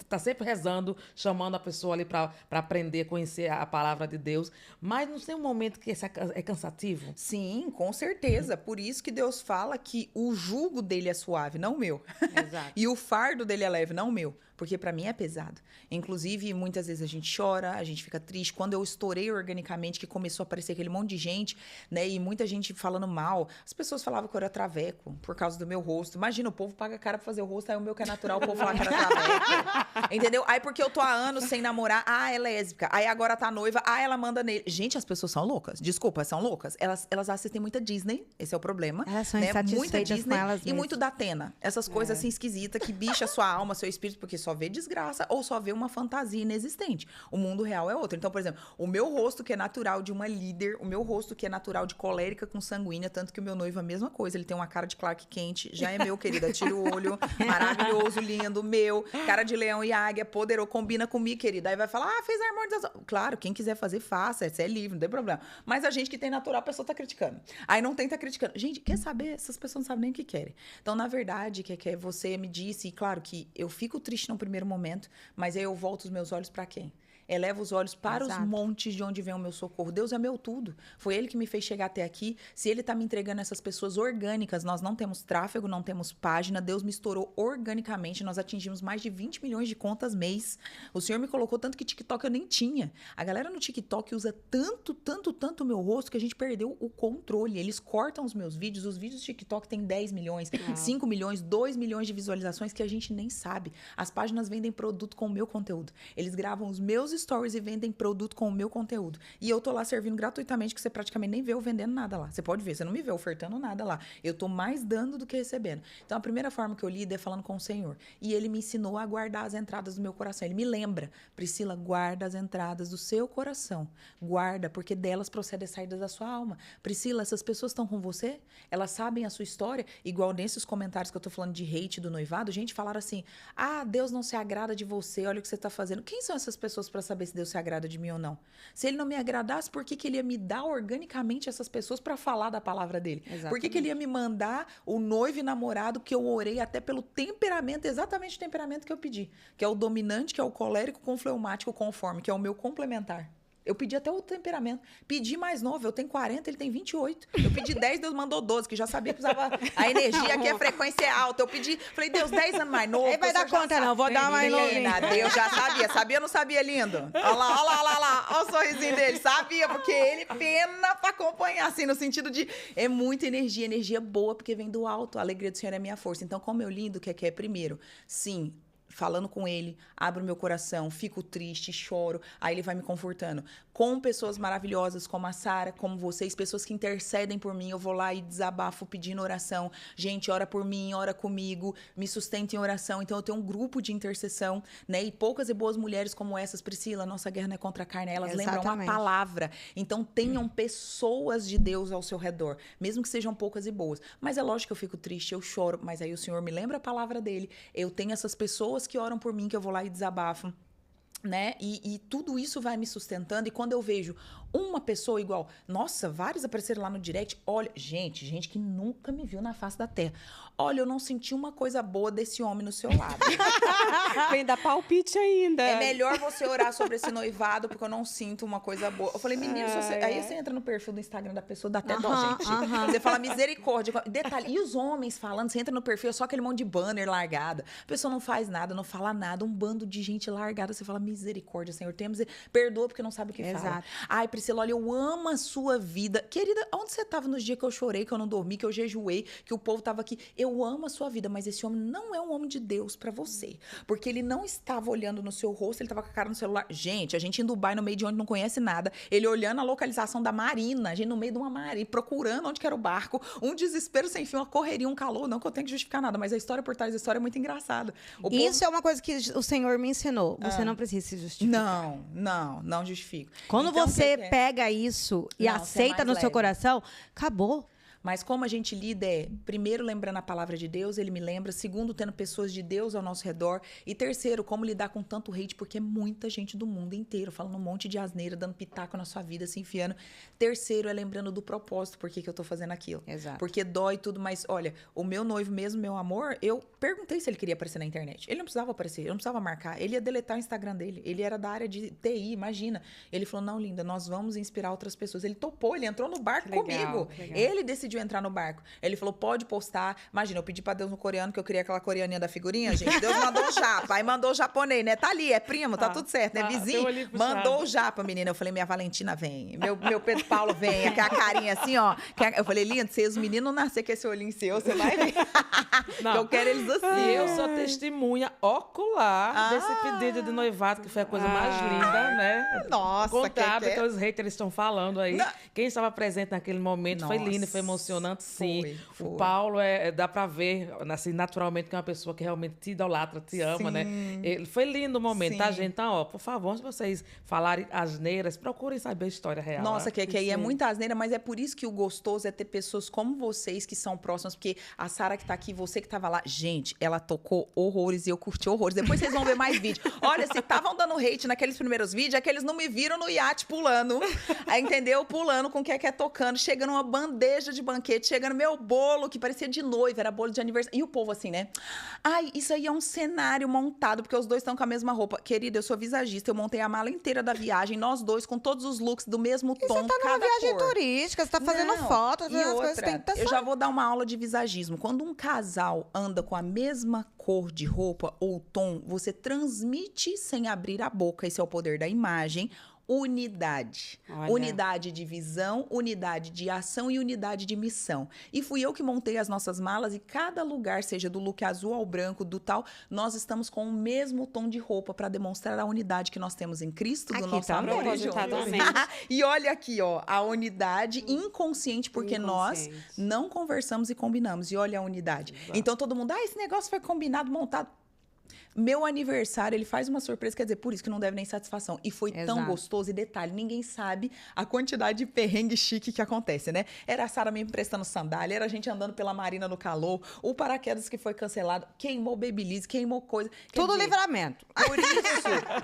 Tá sempre rezando, chamando a pessoa ali para aprender, conhecer a palavra de Deus, mas não tem um momento que isso é cansativo? Sim, com certeza. Por isso que Deus fala que o jugo dele é suave, não o meu. Exato. E o fardo dele é leve, não o meu. Porque pra mim é pesado. Inclusive, muitas vezes a gente chora, a gente fica triste. Quando eu estourei organicamente, que começou a aparecer aquele monte de gente, né? E muita gente falando mal. As pessoas falavam que eu era traveco por causa do meu rosto. Imagina, o povo paga cara pra fazer o rosto, aí o meu que é natural, o povo fala que era traveco. Entendeu? Aí porque eu tô há anos sem namorar, é lésbica. Aí agora tá noiva, ela manda nele. Gente, as pessoas são loucas. Desculpa, são loucas. Elas assistem muita Disney, esse é o problema. Elas são né? insatisfeitas Muita Disney com elas e mesmas. muito da Atena. Essas coisas assim esquisitas que bicha sua alma, seu espírito, porque só vê desgraça ou só vê uma fantasia inexistente. O mundo real é outro. Então, por exemplo, o meu rosto que é natural de uma líder, o meu rosto que é natural de colérica com sanguínea, tanto que o meu noivo é a mesma coisa, ele tem uma cara de Clark Kent, já é meu, querida, tira o olho, maravilhoso, lindo, meu, cara de leão e águia, poderoso, combina comigo, querida. Aí vai falar, fez a harmonização. Claro, quem quiser fazer, faça, você é livre, não tem problema. Mas a gente que tem natural, a pessoa tá criticando. Aí não tem, tá criticando. Gente, quer saber? Essas pessoas não sabem nem o que querem. Então, na verdade, que você me disse, e claro que eu fico triste no primeiro momento, mas aí eu volto os meus olhos para quem? Eleva os olhos para os montes de onde vem o meu socorro. Deus é meu tudo. Foi Ele que me fez chegar até aqui. Se Ele está me entregando essas pessoas orgânicas, nós não temos tráfego, não temos página. Deus me estourou organicamente. Nós atingimos mais de 20 milhões de contas mês. O Senhor me colocou tanto que TikTok eu nem tinha. A galera no TikTok usa tanto o meu rosto que a gente perdeu o controle. Eles cortam os meus vídeos. Os vídeos do TikTok têm 10 milhões, 5 milhões, 2 milhões de visualizações que a gente nem sabe. As páginas vendem produto com o meu conteúdo. Eles gravam os meus stories e vendem produto com o meu conteúdo. E eu tô lá servindo gratuitamente, que você praticamente nem vê eu vendendo nada lá. Você pode ver, você não me vê ofertando nada lá. Eu tô mais dando do que recebendo. Então, a primeira forma que eu lido é falando com o Senhor. E Ele me ensinou a guardar as entradas do meu coração. Ele me lembra, Priscila, guarda as entradas do seu coração. Guarda, porque delas procede a saída da sua alma. Priscila, essas pessoas estão com você? Elas sabem a sua história? Igual nesses comentários que eu tô falando de hate do noivado, gente falaram assim, Deus não se agrada de você, olha o que você tá fazendo. Quem são essas pessoas para saber se Deus se agrada de mim ou não? Se Ele não me agradasse, por que Ele ia me dar organicamente essas pessoas para falar da palavra dele? Exatamente. Por que Ele ia me mandar o noivo e namorado que eu orei até pelo temperamento, exatamente o temperamento que eu pedi, que é o dominante, que é o colérico com fleumático conforme, que é o meu complementar. Eu pedi até o temperamento. Pedi mais novo, eu tenho 40, ele tem 28. Eu pedi 10, Deus mandou 12, que já sabia que precisava. A energia aqui, a frequência é alta. Eu pedi, falei, Deus, 10 anos mais novo. Aí vai dar conta, não, vou dar mais Menina, novinho. Deus já sabia. Sabia ou não sabia, lindo? Olha lá. Olha o sorrisinho dele. Sabia, porque ele pena pra acompanhar, assim, no sentido de. É muita energia boa, porque vem do alto. A alegria do Senhor é minha força. Então, como eu lindo, que é primeiro? Sim. Falando com ele, abro meu coração, fico triste, choro, aí ele vai me confortando. Com pessoas maravilhosas como a Sara, como vocês, pessoas que intercedem por mim, eu vou lá e desabafo pedindo oração. Gente, ora por mim, ora comigo, me sustenta em oração. Então eu tenho um grupo de intercessão, né? E poucas e boas mulheres como essas, Priscila, nossa guerra não é contra a carne, elas lembram uma palavra. Então tenham pessoas de Deus ao seu redor, mesmo que sejam poucas e boas. Mas é lógico que eu fico triste, eu choro, mas aí o Senhor me lembra a palavra dele. Eu tenho essas pessoas que oram por mim, que eu vou lá e desabafo, né? E tudo isso vai me sustentando. E quando eu vejo uma pessoa igual, nossa, vários apareceram lá no direct, olha, gente que nunca me viu na face da terra. Olha, eu não senti uma coisa boa desse homem no seu lado. Vem dar palpite ainda. É melhor você orar sobre esse noivado, porque eu não sinto uma coisa boa. Eu falei, menino, aí você entra no perfil do Instagram da pessoa, dá até dó, gente. Você fala misericórdia. Detalhe, e os homens falando, você entra no perfil, é só aquele monte de banner largado. A pessoa não faz nada, não fala nada, um bando de gente largada. Você fala, misericórdia, Senhor, perdoa porque não sabe o que fala. Ai, Priscila, olha, eu amo a sua vida. Querida, onde você estava nos dias que eu chorei, que eu não dormi, que eu jejuei, que o povo estava aqui? Eu amo a sua vida, mas esse homem não é um homem de Deus pra você. Porque ele não estava olhando no seu rosto, ele estava com a cara no celular. Gente, a gente em Dubai, no meio de onde não conhece nada, ele olhando a localização da marina, a gente no meio de uma marina, procurando onde que era o barco, um desespero sem fim, uma correria, um calor, não que eu tenho que justificar nada, mas a história por trás da história é muito engraçada. Isso é uma coisa que o Senhor me ensinou. Você não precisa se justificar. Não justifico. Quando então, você pega isso e aceita no seu coração, acabou. Mas como a gente lida primeiro, lembrando a palavra de Deus, ele me lembra. Segundo, tendo pessoas de Deus ao nosso redor. E terceiro, como lidar com tanto hate, porque é muita gente do mundo inteiro falando um monte de asneira, dando pitaco na sua vida, se enfiando. Terceiro, é lembrando do propósito, por que eu tô fazendo aquilo. Exato. Porque dói tudo, mas olha, o meu noivo mesmo, meu amor, eu perguntei se ele queria aparecer na internet. Ele não precisava aparecer, eu não precisava marcar. Ele ia deletar o Instagram dele. Ele era da área de TI, imagina. Ele falou, não, linda, nós vamos inspirar outras pessoas. Ele topou, ele entrou no barco comigo. Ele decidiu entrar no barco. Ele falou, pode postar. Imagina, eu pedi pra Deus no coreano, que eu queria aquela coreaninha da figurinha, gente. Deus mandou o japa. Aí mandou o japonês, né? Tá ali, é primo, tá tudo certo, né? Vizinho. Mandou o japa, menina. Eu falei, minha Valentina vem. Meu Pedro Paulo vem. Aquela carinha assim, ó. Eu falei, lindo, se os meninos nascer com esse olhinho seu, você vai ver. Eu quero eles assim. Eu sou testemunha ocular desse pedido de noivado, que foi a coisa mais linda, né? Nossa, contar, porque os haters estão falando aí. Quem estava presente naquele momento foi lindo, foi emocionante. emocionante, sim. Foi. O Paulo, dá pra ver, assim, naturalmente, que é uma pessoa que realmente te idolatra, te ama, né? Foi lindo o momento, tá, gente? Então, ó, por favor, se vocês falarem asneiras, procurem saber a história real. Nossa, né? que aí é muita asneira, mas é por isso que o gostoso é ter pessoas como vocês que são próximas, porque a Sara que tá aqui, você que tava lá, gente, ela tocou horrores e eu curti horrores. Depois vocês vão ver mais vídeos. Olha, se estavam dando hate naqueles primeiros vídeos, é que eles não me viram no iate pulando, aí, entendeu? Pulando com o que é tocando, chega numa bandeja de banquete, chega no meu bolo, que parecia de noiva, era bolo de aniversário. E o povo assim, né? Ai, isso aí é um cenário montado, porque os dois estão com a mesma roupa. Querida, eu sou visagista, eu montei a mala inteira da viagem, nós dois, com todos os looks do mesmo tom, você tá numa viagem turística, você tá fazendo fotos, e as outra, coisas tem que estar eu já vou dar uma aula de visagismo. Quando um casal anda com a mesma cor de roupa ou tom, você transmite sem abrir a boca. Esse é o poder da imagem. Unidade. Olha. Unidade de visão, unidade de ação e unidade de missão. E fui eu que montei as nossas malas e cada lugar, seja do look azul ao branco, do tal, nós estamos com o mesmo tom de roupa para demonstrar a unidade que nós temos em Cristo, do Aqui nosso também. amor. Propositadamente. E olha aqui, ó, a unidade inconsciente, porque nós não conversamos e combinamos. E olha a unidade. Então todo mundo, esse negócio foi combinado, montado. Meu aniversário, ele faz uma surpresa, quer dizer, por isso que não deve nem satisfação. E foi tão gostoso. E detalhe, ninguém sabe a quantidade de perrengue chique que acontece, né? Era a Sara me emprestando sandália, era a gente andando pela marina no calor, o paraquedas que foi cancelado, queimou babyliss, queimou coisa. Tudo livramento.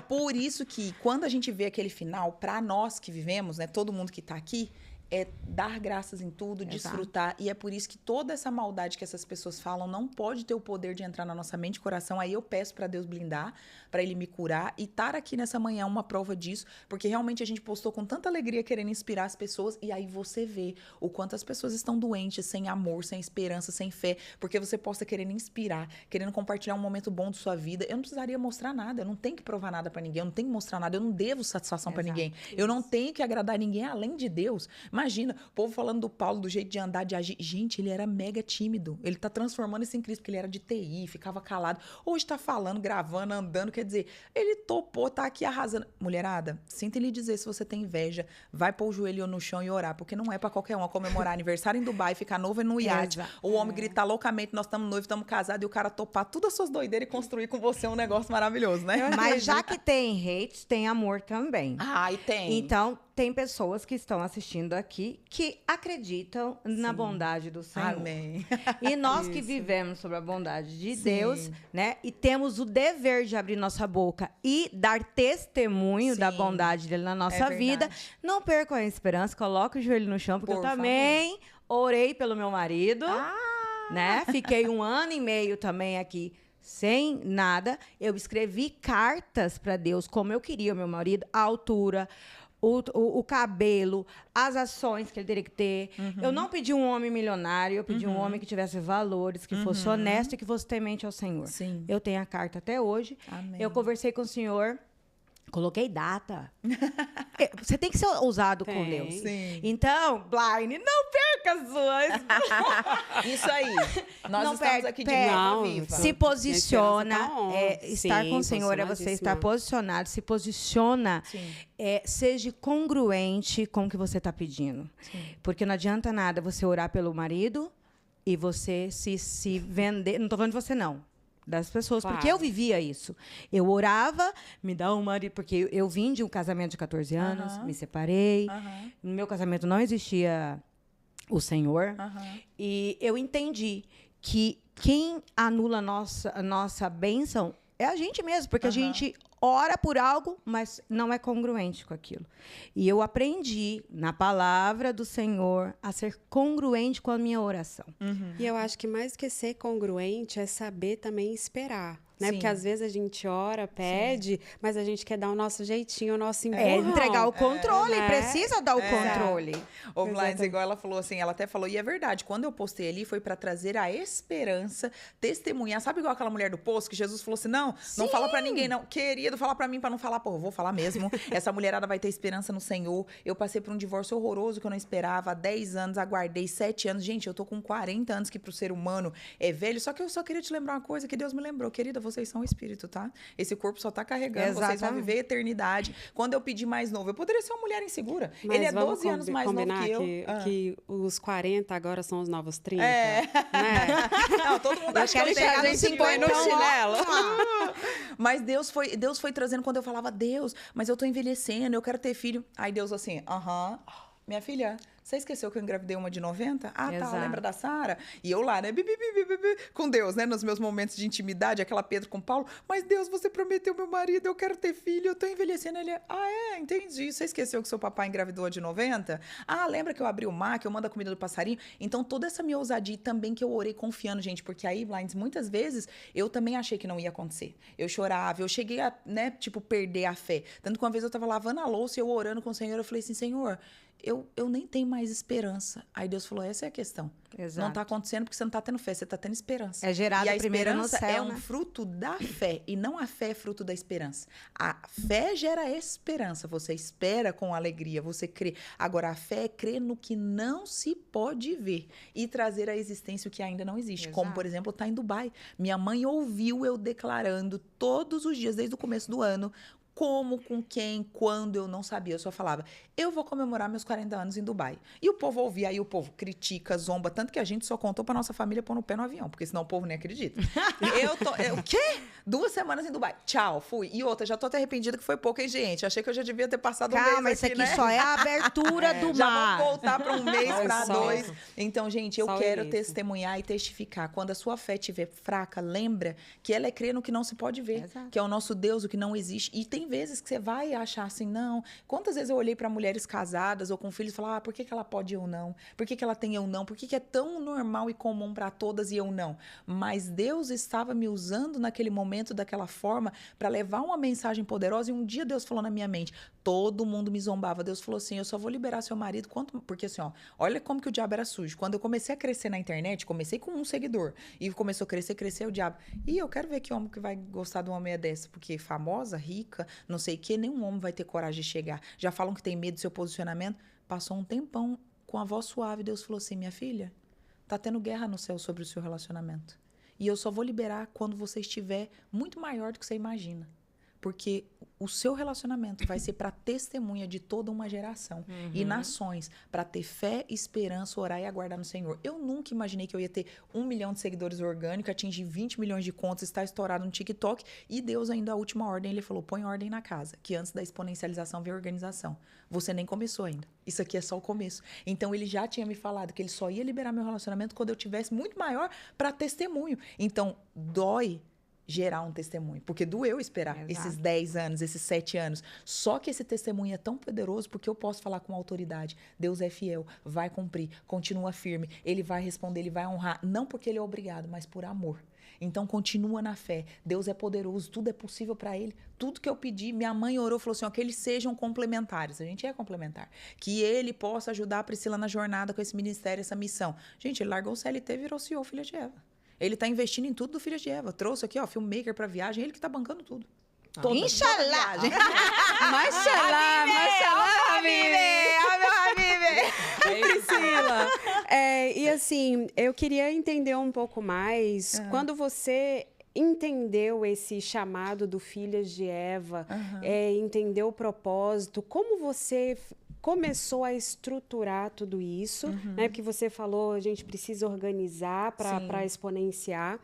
Por isso que quando a gente vê aquele final, pra nós que vivemos, né, todo mundo que tá aqui, é dar graças em tudo, desfrutar. E é por isso que toda essa maldade que essas pessoas falam não pode ter o poder de entrar na nossa mente e coração. Aí eu peço para Deus blindar, para Ele me curar. E estar aqui nessa manhã é uma prova disso, porque realmente a gente postou com tanta alegria, querendo inspirar as pessoas. E aí você vê o quanto as pessoas estão doentes, sem amor, sem esperança, sem fé. Porque você posta querendo inspirar, querendo compartilhar um momento bom de sua vida. Eu não precisaria mostrar nada, eu não tenho que provar nada para ninguém, eu não tenho que mostrar nada, eu não devo satisfação para ninguém. Eu não tenho que agradar ninguém além de Deus. Imagina, o povo falando do Paulo, do jeito de andar, de agir. Gente, ele era mega tímido. Ele tá transformando isso em Cristo, porque ele era de TI, ficava calado. Hoje tá falando, gravando, andando. Quer dizer, ele topou, tá aqui arrasando. Mulherada, sinta lhe dizer se você tem inveja. Vai pôr o joelho no chão e orar, porque não é pra qualquer um comemorar aniversário em Dubai, ficar noivo no iate. O homem gritar loucamente, nós estamos noivos, estamos casados, e o cara topar todas as suas doideiras e construir com você um negócio maravilhoso, né? Mas já que tem hate, tem amor também. Ai, tem. Então, tem pessoas que estão assistindo aqui que acreditam na bondade do Senhor. Amém. E nós que vivemos sobre a bondade de Deus, né? E temos o dever de abrir nossa boca e dar testemunho da bondade dele na nossa vida. Não percam a esperança, coloque o joelho no chão, porque eu também orei pelo meu marido, né? Fiquei 1 ano e meio também aqui sem nada. Eu escrevi cartas para Deus, como eu queria o meu marido, a altura, o cabelo, as ações que ele teria que ter. Eu não pedi um homem milionário, eu pedi um homem que tivesse valores, que fosse honesto e que fosse temente ao Senhor. Sim. Eu tenho a carta até hoje. Amém. Eu conversei com o Senhor, coloquei data. Você tem que ser ousado com Deus. Sim. Então, Blind, não perca as suas. Isso aí. Nós Não estamos perde, aqui de perde. prova viva. Se posiciona. Tá on. Estar Sim, com o Senhor é você estar posicionado. Se posiciona. Seja congruente com o que você está pedindo. Porque não adianta nada você orar pelo marido e você se vender. Não estou falando de você, não. Das pessoas, Claro. porque eu vivia isso. Eu orava, me dá um marido, porque eu vim de um casamento de 14 anos, me separei. No meu casamento não existia o Senhor. E eu entendi que quem anula a nossa bênção é a gente mesmo, porque a gente ora por algo, mas não é congruente com aquilo. E eu aprendi, na palavra do Senhor, a ser congruente com a minha oração. E eu acho que mais do que ser congruente é saber também esperar. Né? Sim. Porque às vezes a gente ora, pede, mas a gente quer dar o nosso jeitinho, o nosso empurrão. É entregar o controle, né? precisa dar o controle. Ô, Blinds, igual ela falou assim, ela até falou, e é verdade, quando eu postei ali foi pra trazer a esperança, testemunhar. Sabe igual aquela mulher do poço que Jesus falou assim, não fala pra ninguém, não. Querido, fala pra mim pra não falar, pô, eu vou falar mesmo. Essa mulherada vai ter esperança no Senhor. Eu passei por um divórcio horroroso que eu não esperava, há 10 anos, aguardei 7 anos. Gente, eu tô com 40 anos, que pro ser humano é velho. Só que eu só queria te lembrar uma coisa que Deus me lembrou. Querida, vocês são o espírito, tá? Esse corpo só tá carregando, vocês vão viver a eternidade. Quando eu pedir mais novo, eu poderia ser uma mulher insegura. Mas ele é 12 anos mais novo que eu. Que os 40 agora são os novos 30. É. Né? Não, todo mundo acha que eu chegar no 50 no chinelo. Mas Deus foi trazendo quando eu falava, Deus, mas eu tô envelhecendo, eu quero ter filho. Aí Deus assim, minha filha, você esqueceu que eu engravidei uma de 90? Ah, Exato. tá, lembra da Sara? E eu lá, né, com Deus, né, nos meus momentos de intimidade, aquela Pedro com Paulo, mas Deus, você prometeu meu marido, eu quero ter filho, eu tô envelhecendo. Ele, entendi, você esqueceu que seu papai engravidou a de 90? Ah, lembra que eu abri o mar, que eu mando a comida do passarinho? Então, toda essa minha ousadia também que eu orei confiando, gente, porque aí, Blinds, muitas vezes, eu também achei que não ia acontecer. Eu chorava, eu cheguei a, né, perder a fé. Tanto que uma vez eu tava lavando a louça e eu orando com o Senhor, eu falei assim, Senhor, eu nem tenho mais esperança. Aí Deus falou, essa é a questão. Exato. Não tá acontecendo porque você não tá tendo fé, você tá tendo esperança. É gerado e a primeiro no esperança céu, é um né? fruto da fé, e não a fé é fruto da esperança. A fé gera esperança, você espera com alegria, você crê. Agora, a fé é crer no que não se pode ver e trazer à existência o que ainda não existe. Exato. Como, por exemplo, tá em Dubai. Minha mãe ouviu eu declarando todos os dias, desde o começo do ano, como, com quem, quando, eu não sabia. Eu só falava, eu vou comemorar meus 40 anos em Dubai. E o povo ouvia, aí o povo critica, zomba, tanto que a gente só contou pra nossa família pôr no pé no avião, porque senão o povo nem acredita. O quê? 2 semanas em Dubai. Tchau, fui. E outra, já tô até arrependida que foi pouco, hein, gente? Achei que eu já devia ter passado um mês Calma, isso aqui né? só é a abertura do Já mar. vamos voltar para um mês, para Só. 2. Então, gente, eu Só quero isso. testemunhar e testificar. Quando a sua fé estiver fraca, lembra que ela é crer no que não se pode ver. Exato. Que é o nosso Deus, o que não existe. E tem vezes que você vai achar assim, não. Quantas vezes eu olhei para mulheres casadas ou com filhos e falar, por que ela pode e eu não? Por que ela tem e eu não? Por que é tão normal e comum para todas e eu não? Mas Deus estava me usando naquele momento, daquela forma, para levar uma mensagem poderosa. E um dia Deus falou na minha mente, todo mundo me zombava. Deus falou assim, eu só vou liberar seu marido porque assim, ó, olha como que o diabo era sujo. Quando eu comecei a crescer na internet, comecei com um seguidor e começou a crescer o diabo. E eu quero ver que homem que vai gostar de uma meia dessa, porque famosa, rica, não sei o que, nenhum homem vai ter coragem de chegar. Já falam que tem medo do seu posicionamento. Passou um tempão com a voz suave, Deus falou assim, minha filha, tá tendo guerra no céu sobre o seu relacionamento. E eu só vou liberar quando você estiver muito maior do que você imagina. Porque o seu relacionamento vai ser para testemunha de toda uma geração e nações, para ter fé, esperança, orar e aguardar no Senhor. Eu nunca imaginei que eu ia ter 1 milhão de seguidores orgânicos, atingir 20 milhões de contas, estar estourado no TikTok. E Deus ainda, a última ordem, ele falou, põe ordem na casa, que antes da exponencialização vem a organização. Você nem começou ainda. Isso aqui é só o começo. Então, ele já tinha me falado que ele só ia liberar meu relacionamento quando eu tivesse muito maior para testemunho. Então, dói gerar um testemunho, porque doeu esperar esses 10 anos, esses 7 anos. Só que esse testemunho é tão poderoso porque eu posso falar com autoridade. Deus é fiel, vai cumprir, continua firme, ele vai responder, ele vai honrar, não porque ele é obrigado, mas por amor. Então, continua na fé. Deus é poderoso, tudo é possível para ele. Tudo que eu pedi, minha mãe orou, falou assim, ó, que eles sejam complementares. A gente é complementar. Que ele possa ajudar a Priscila na jornada com esse ministério, essa missão. Gente, ele largou o CLT e virou CEO, filha de Eva. Ele tá investindo em tudo do Filha de Eva. Trouxe aqui, ó, filmmaker pra viagem, ele que tá bancando tudo. Inxalá! Mashallah, Priscila, e assim, eu queria entender um pouco mais, quando você entendeu esse chamado do Filhas de Eva, entendeu o propósito, como você começou a estruturar tudo isso, né? Porque você falou, a gente precisa organizar para exponenciar.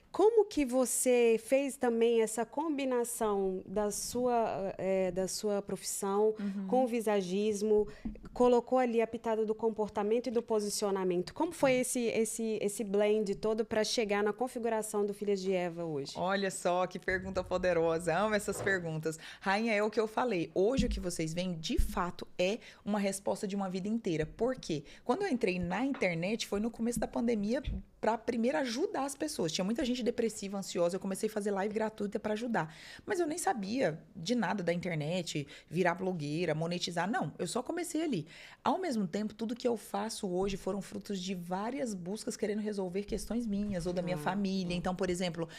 Como que você fez também essa combinação da sua profissão com o visagismo, colocou ali a pitada do comportamento e do posicionamento? Como foi esse blend todo para chegar na configuração do Filhas de Eva hoje? Olha só que pergunta poderosa, amo essas perguntas. Rainha, é o que eu falei, hoje o que vocês veem, de fato, é uma resposta de uma vida inteira. Por quê? Quando eu entrei na internet, foi no começo da pandemia, para primeiro ajudar as pessoas. Tinha muita gente depressiva, ansiosa, eu comecei a fazer live gratuita para ajudar. Mas eu nem sabia de nada da internet, virar blogueira, monetizar, não. Eu só comecei ali. Ao mesmo tempo, tudo que eu faço hoje foram frutos de várias buscas querendo resolver questões minhas ou da minha família. Então, por exemplo,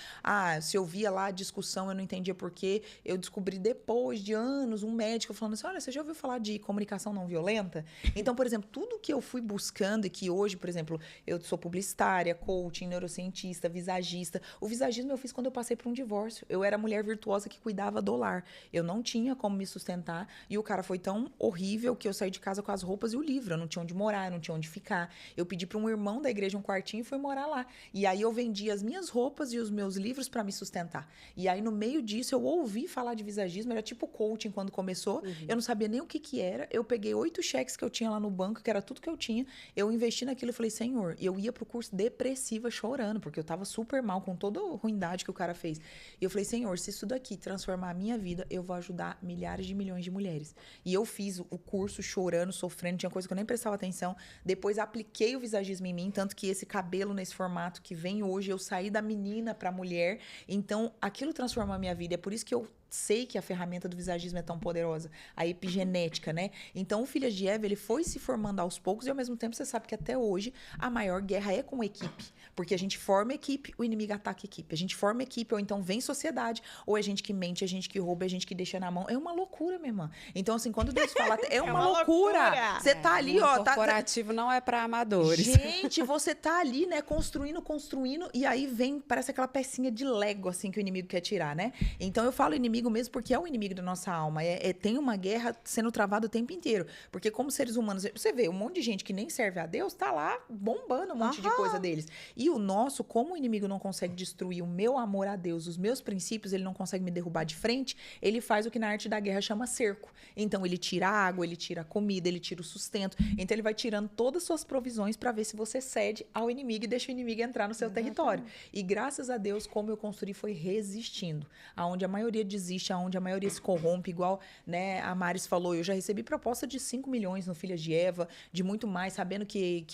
se eu via lá a discussão, eu não entendia por quê, eu descobri depois de anos um médico falando assim, olha, você já ouviu falar de comunicação não violenta? Então, por exemplo, tudo que eu fui buscando e que hoje, por exemplo, eu sou publicitária, coaching, neurocientista, visagista, visagista. O visagismo eu fiz quando eu passei por um divórcio. Eu era a mulher virtuosa que cuidava do lar. Eu não tinha como me sustentar. E o cara foi tão horrível que eu saí de casa com as roupas e o livro. Eu não tinha onde morar, eu não tinha onde ficar. Eu pedi para um irmão da igreja um quartinho e fui morar lá. E aí eu vendi as minhas roupas e os meus livros para me sustentar. E aí no meio disso eu ouvi falar de visagismo. Era tipo coaching quando começou. Eu não sabia nem o que era. Eu peguei 8 cheques que eu tinha lá no banco, que era tudo que eu tinha. Eu investi naquilo e falei, Senhor, eu ia pro curso depressiva chorando, porque eu tava super mal com toda a ruindade que o cara fez. E eu falei, Senhor, se isso daqui transformar a minha vida, eu vou ajudar milhares de milhões de mulheres. E eu fiz o curso chorando, sofrendo, tinha coisa que eu nem prestava atenção. Depois apliquei o visagismo em mim, tanto que esse cabelo nesse formato que vem hoje, eu saí da menina pra mulher. Então, aquilo transformou a minha vida. É por isso que eu sei que a ferramenta do visagismo é tão poderosa, a epigenética, né? Então, o Filhas de Eva, ele foi se formando aos poucos e, ao mesmo tempo, você sabe que até hoje a maior guerra é com equipe. Porque a gente forma equipe, o inimigo ataca a equipe. A gente forma equipe, ou então vem sociedade, ou é gente que mente, é gente que rouba, é gente que deixa na mão. É uma loucura, minha irmã. Então, assim, quando Deus fala, é uma loucura. Você tá ali, ó. O corporativo não é para amadores. Gente, você tá ali, né, construindo, e aí vem, parece aquela pecinha de Lego, assim, que o inimigo quer tirar, né? Então, eu falo inimigo mesmo porque é o inimigo da nossa alma. Tem uma guerra sendo travada o tempo inteiro. Porque como seres humanos, você vê, um monte de gente que nem serve a Deus tá lá bombando um monte de coisa deles. E o nosso, como o inimigo não consegue destruir o meu amor a Deus, os meus princípios, ele não consegue me derrubar de frente, ele faz o que na arte da guerra chama cerco. Então, ele tira a água, ele tira a comida, ele tira o sustento. Então, ele vai tirando todas as suas provisões para ver se você cede ao inimigo e deixa o inimigo entrar no seu território. E graças a Deus, como eu construí, foi resistindo. Aonde a maioria desiste, aonde a maioria se corrompe, igual, né, a Maris falou, eu já recebi proposta de 5 milhões no Filhas de Eva, de muito mais, sabendo que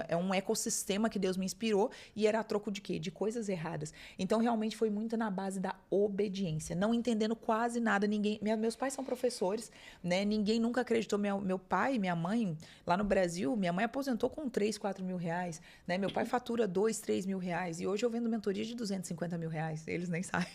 é um ecossistema que Deus me inspirou e era a troco de quê? De coisas erradas. Então, realmente foi muito na base da obediência, não entendendo quase nada, meus pais são professores, né, ninguém nunca acreditou, meu pai e minha mãe, lá no Brasil, minha mãe aposentou com 3, 4 mil reais, né, meu pai fatura 2, 3 mil reais, e hoje eu vendo mentoria de 250 mil reais, eles nem sabem.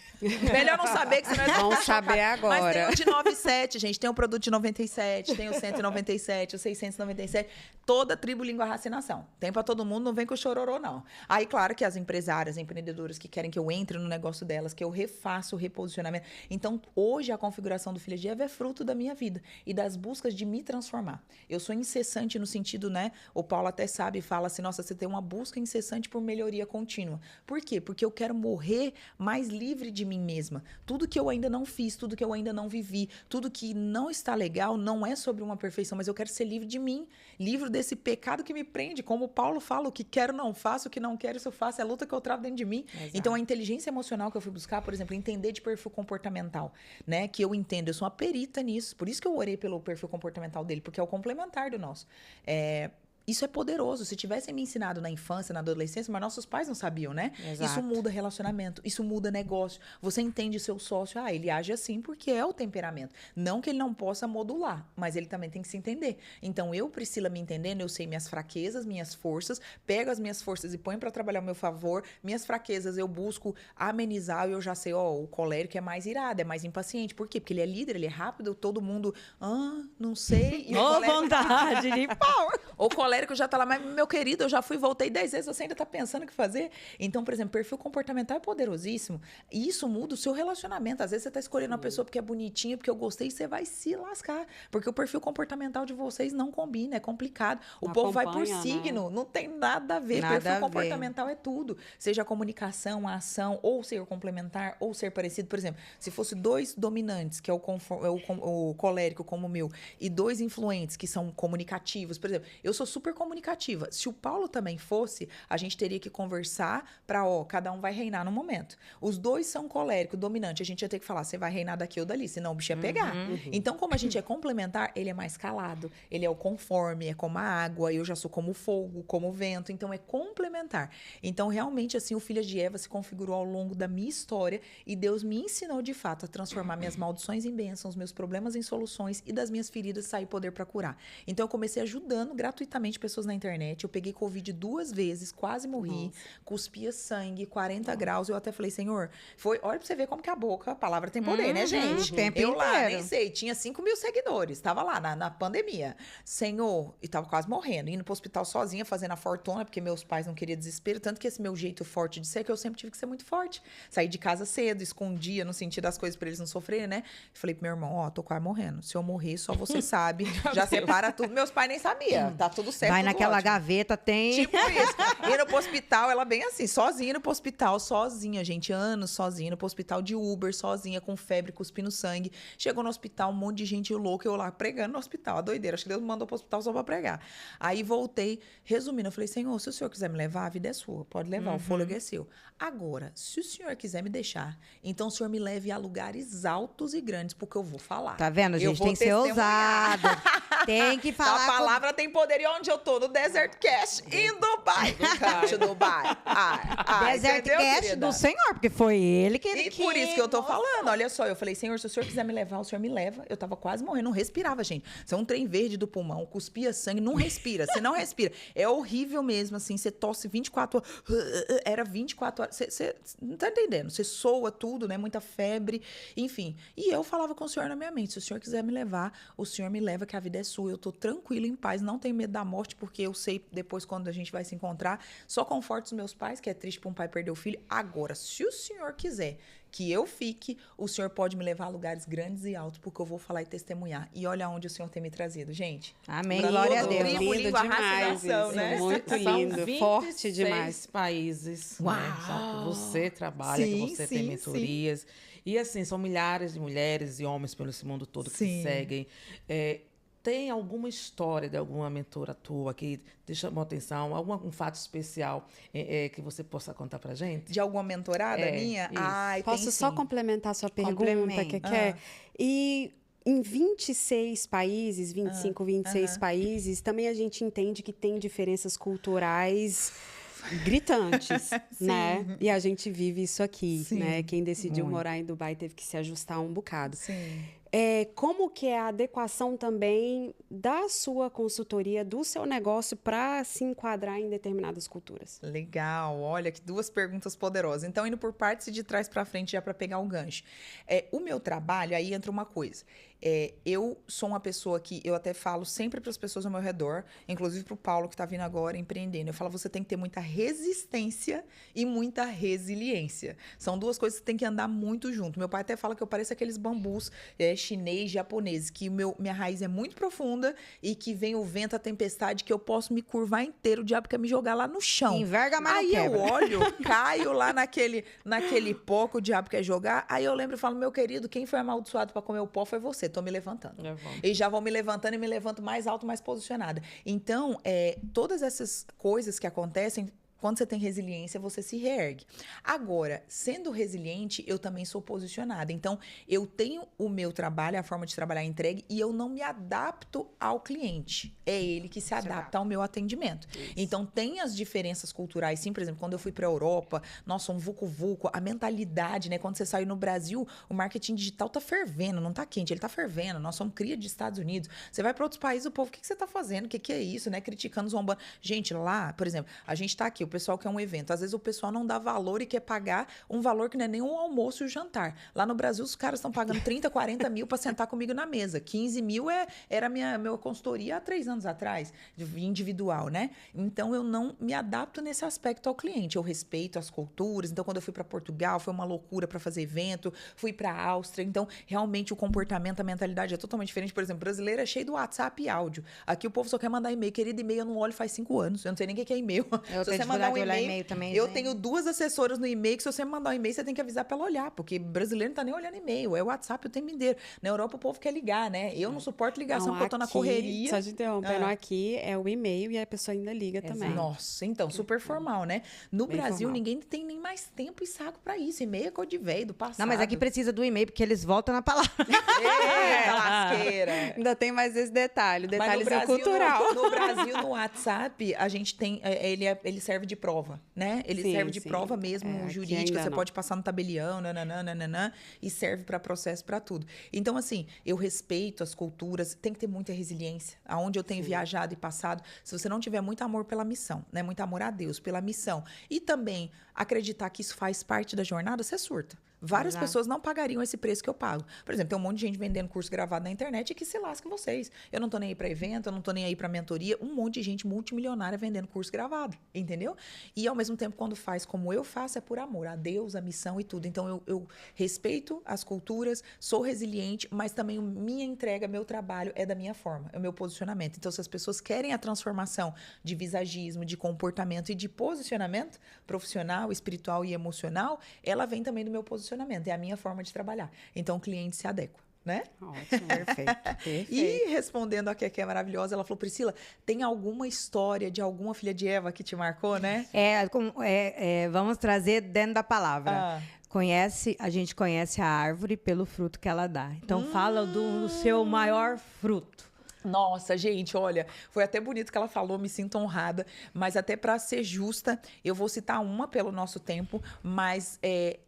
Melhor não saber que você não Vão saber agora. Mas tem o de 97, gente. Tem o produto de 97, tem o 197, o 697. Toda tribo, língua, raça e nação. Tem pra todo mundo, não vem com chororô, não. Aí, claro que as empresárias, empreendedoras que querem que eu entre no negócio delas, que eu refaça o reposicionamento. Então, hoje, a configuração do Filhas de Eva é fruto da minha vida e das buscas de me transformar. Eu sou incessante no sentido, né? O Paulo até sabe, fala assim, nossa, você tem uma busca incessante por melhoria contínua. Por quê? Porque eu quero morrer mais livre de mim mesma. Tudo que eu ainda não fiz, tudo que eu ainda não vivi, tudo que não está legal, não é sobre uma perfeição, mas eu quero ser livre de mim, livre desse pecado que me prende, como o Paulo fala, o que quero não faço, o que não quero isso eu faço, é a luta que eu travo dentro de mim. Exato. Então, a inteligência emocional que eu fui buscar, por exemplo, entender de perfil comportamental, né, que eu entendo, eu sou uma perita nisso, por isso que eu orei pelo perfil comportamental dele, porque é o complementar do nosso. Isso é poderoso. Se tivessem me ensinado na infância, na adolescência, mas nossos pais não sabiam, né? Exato. Isso muda relacionamento, isso muda negócio. Você entende seu sócio, ele age assim porque é o temperamento. Não que ele não possa modular, mas ele também tem que se entender. Então, eu, Priscila, me entendendo, eu sei minhas fraquezas, minhas forças, pego as minhas forças e ponho para trabalhar ao meu favor. Minhas fraquezas eu busco amenizar e eu já sei, o colérico é mais irado, é mais impaciente. Por quê? Porque ele é líder, ele é rápido, todo mundo, não sei. Vontade de pau! O colérico já tá lá, mas meu querido, eu já fui, voltei 10 vezes, você ainda tá pensando o que fazer? Então, por exemplo, perfil comportamental é poderosíssimo. E isso muda o seu relacionamento. Às vezes você tá escolhendo uma pessoa porque é bonitinha, porque eu gostei, e você vai se lascar. Porque o perfil comportamental de vocês não combina, é complicado. O povo vai por signo, não tem nada a ver. Perfil comportamental é tudo. Seja a comunicação, a ação, ou ser complementar, ou ser parecido. Por exemplo, se fosse 2 dominantes, que é o colérico como o meu, e 2 influentes, que são comunicativos, por exemplo, eu sou super comunicativa. Se o Paulo também fosse, a gente teria que conversar para, cada um vai reinar no momento. Os 2 são colérico, dominante. A gente ia ter que falar, você vai reinar daqui ou dali, senão o bicho ia pegar. Então, como a gente é complementar, ele é mais calado, ele é o conforme, é como a água, eu já sou como o fogo, como o vento, então é complementar. Então, realmente, assim, o Filhas de Eva se configurou ao longo da minha história e Deus me ensinou, de fato, a transformar minhas maldições em bênçãos, meus problemas em soluções e das minhas feridas sair poder para curar. Então, eu comecei ajudando gratuitamente gratuitamente pessoas na internet. Eu peguei Covid 2 vezes, quase morri. Cuspia sangue, 40 graus. Eu até falei, Senhor, olha pra você ver como que a palavra tem poder, né, gente? Tempo eu lá, inteiro. nem sei, tinha 5 mil seguidores. Tava lá na pandemia. Senhor, e tava quase morrendo. Indo pro hospital sozinha, fazendo a fortuna, porque meus pais não queriam desespero. Tanto que esse meu jeito forte de ser, que eu sempre tive que ser muito forte. Saí de casa cedo, escondia, no sentido das coisas pra eles não sofrerem, né? Falei pro meu irmão, ó, tô quase morrendo. Se eu morrer, só você sabe. Já separa tudo. Meus pais nem sabiam. Tá tudo certo. Vai tudo naquela ótimo. gaveta, tem... Tipo isso. Indo pro hospital, ela bem assim, sozinha indo pro hospital, sozinha, gente, anos sozinha, indo pro hospital de Uber, sozinha, com febre, cuspindo sangue. Chegou no hospital, um monte de gente louca, eu lá pregando no hospital, a doideira. Acho que Deus me mandou pro hospital só pra pregar. Aí voltei, resumindo, eu falei, Senhor, se o Senhor quiser me levar, a vida é sua, pode levar, o fôlego é seu. Agora, se o Senhor quiser me deixar, então o Senhor me leve a lugares altos e grandes, porque eu vou falar. Tá vendo, Eu gente? vou Tem que ser testemunhar. ousado. Tem que falar. A palavra tem poder. E onde eu tô? No Desert Cash, em Dubai. Dubai. Desert entendeu, Cash querida? do Senhor, porque foi ele que... E por isso que eu tô falando. Olha só, eu falei, Senhor, se o Senhor quiser me levar, o Senhor me leva. Eu tava quase morrendo, não respirava, gente. Isso é um trem verde do pulmão, cuspia sangue, não respira. Você não respira. É horrível mesmo, assim. Você tosse 24 horas. Era 24 horas. Você não tá entendendo. Você soa tudo, né? Muita febre. Enfim. E eu falava com o Senhor na minha mente. Se o Senhor quiser me levar, o Senhor me leva, que a vida é sua. Eu tô tranquila, em paz. Não tenho medo da morte, porque eu sei depois quando a gente vai se encontrar. Só conforto os meus pais, que é triste pra um pai perder o filho. Agora, se o Senhor quiser que eu fique, o Senhor pode me levar a lugares grandes e altos, porque eu vou falar e testemunhar. E olha onde o Senhor tem me trazido, gente. Amém, Pra glória a todo Deus. primo, Lindo língua, demais, raça e nação, isso. né? Muito São lindo, 26 forte demais. países, Uau! né? Só que você trabalha, Sim, que você sim, tem mentorias. E assim, são milhares de mulheres e homens pelo esse mundo todo que Sim. te seguem. Tem alguma história de alguma mentora tua que te chamou a atenção? Um fato especial que você possa contar pra gente? De alguma mentorada minha? Isso. Ai, Posso tem só sim. complementar a sua pergunta, Complemente. que E em 26 países, 25, 26 países, também a gente entende que tem diferenças culturais gritantes, né? E a gente vive isso aqui, Sim, né? Quem decidiu muito. morar em Dubai teve que se ajustar um bocado. Sim. Como que é a adequação também da sua consultoria, do seu negócio para se enquadrar em determinadas culturas? Legal, olha que 2 perguntas poderosas. Então, indo por partes e de trás para frente já para pegar um gancho. O meu trabalho, aí entra uma coisa. Eu sou uma pessoa que eu até falo sempre para as pessoas ao meu redor, inclusive para o Paulo que está vindo agora empreendendo. Eu falo, você tem que ter muita resistência e muita resiliência. São 2 coisas que tem que andar muito junto. Meu pai até fala que eu pareço aqueles bambus chinês, japonês, que minha raiz é muito profunda e que vem o vento, a tempestade, que eu posso me curvar inteiro, o diabo quer me jogar lá no chão. Enverga, mas não Aí quebra. eu olho, caio lá naquele pó que o diabo quer jogar, aí eu lembro e falo, meu querido, quem foi amaldiçoado para comer o pó foi você, tô me levantando. E já vou me levantando e me levanto mais alto, mais posicionada. Então, todas essas coisas que acontecem, quando você tem resiliência, você se reergue. Agora, sendo resiliente, eu também sou posicionada. Então, eu tenho o meu trabalho, a forma de trabalhar entregue, e eu não me adapto ao cliente. É ele que se adapta ao meu atendimento. Isso. Então, tem as diferenças culturais, sim. Por exemplo, quando eu fui para a Europa, nossa, um vucu-vucu, a mentalidade, né? Quando você saiu no Brasil, o marketing digital tá fervendo, não tá quente, ele tá fervendo. Nós somos cria de Estados Unidos. Você vai para outros países, o povo, o que você tá fazendo? O que é isso, né? Criticando, zombando. Gente, lá, por exemplo, a gente tá aqui, o pessoal quer um evento. Às vezes o pessoal não dá valor e quer pagar um valor que não é nem um almoço e o jantar. Lá no Brasil, os caras estão pagando 30, 40 mil para sentar comigo na mesa. 15 mil era minha consultoria há 3 anos atrás, individual, né? Então, eu não me adapto nesse aspecto ao cliente. Eu respeito as culturas. Então, quando eu fui para Portugal, foi uma loucura para fazer evento. Fui para a Áustria. Então, realmente, o comportamento, a mentalidade é totalmente diferente. Por exemplo, brasileiro é cheio do WhatsApp e áudio. Aqui, o povo só quer mandar e-mail. Querido, e-mail eu não olho faz 5 anos. Eu não sei nem o que é e-mail. Se você mandar um e-mail também, eu gente. tenho 2 assessoras no e-mail que se você mandar um e-mail, você tem que avisar para ela olhar, porque brasileiro não tá nem olhando e-mail, é o WhatsApp o tempo inteiro. Na Europa o povo quer ligar, né? Eu não suporto ligação, porque eu tô na correria. Só te interrompendo, aqui é o e-mail e a pessoa ainda liga também. Nossa, então, super formal, né? No Bem Brasil, formal. ninguém tem nem mais tempo e saco para isso. E-mail é coisa de velho, do passado. Não, mas aqui precisa do e-mail, porque eles voltam na palavra. Eita, lasqueira. Ainda tem mais esse detalhe, o Mas detalhe cultural. No Brasil, no WhatsApp, a gente tem... Ele serve serve de prova, né? Ele serve de prova mesmo, jurídica. Você pode passar no tabelião, nananana, e serve para processo, para tudo. Então, assim, eu respeito as culturas, tem que ter muita resiliência. Aonde eu tenho viajado e passado, se você não tiver muito amor pela missão, né? Muito amor a Deus, pela missão, e também acreditar que isso faz parte da jornada, você surta. Várias pessoas não pagariam esse preço que eu pago. Por exemplo, tem um monte de gente vendendo curso gravado na internet e que se lasquem vocês. Eu não tô nem aí para evento, eu não tô nem aí para mentoria. Um monte de gente multimilionária vendendo curso gravado, entendeu? E ao mesmo tempo, quando faz como eu faço, é por amor a Deus, a missão e tudo. Então, eu respeito as culturas, sou resiliente, mas também minha entrega, meu trabalho é da minha forma, é o meu posicionamento. Então, se as pessoas querem a transformação de visagismo, de comportamento e de posicionamento profissional, espiritual e emocional, ela vem também do meu posicionamento. É a minha forma de trabalhar. Então, o cliente se adequa, né? Ótimo. Perfeito. E respondendo a Keké maravilhosa, ela falou, Priscila, tem alguma história de alguma filha de Eva que te marcou, né? Vamos trazer dentro da palavra. A gente conhece a árvore pelo fruto que ela dá. Então, fala do seu maior fruto. Nossa, gente, olha, foi até bonito que ela falou, me sinto honrada, mas até para ser justa, eu vou citar uma pelo nosso tempo, mas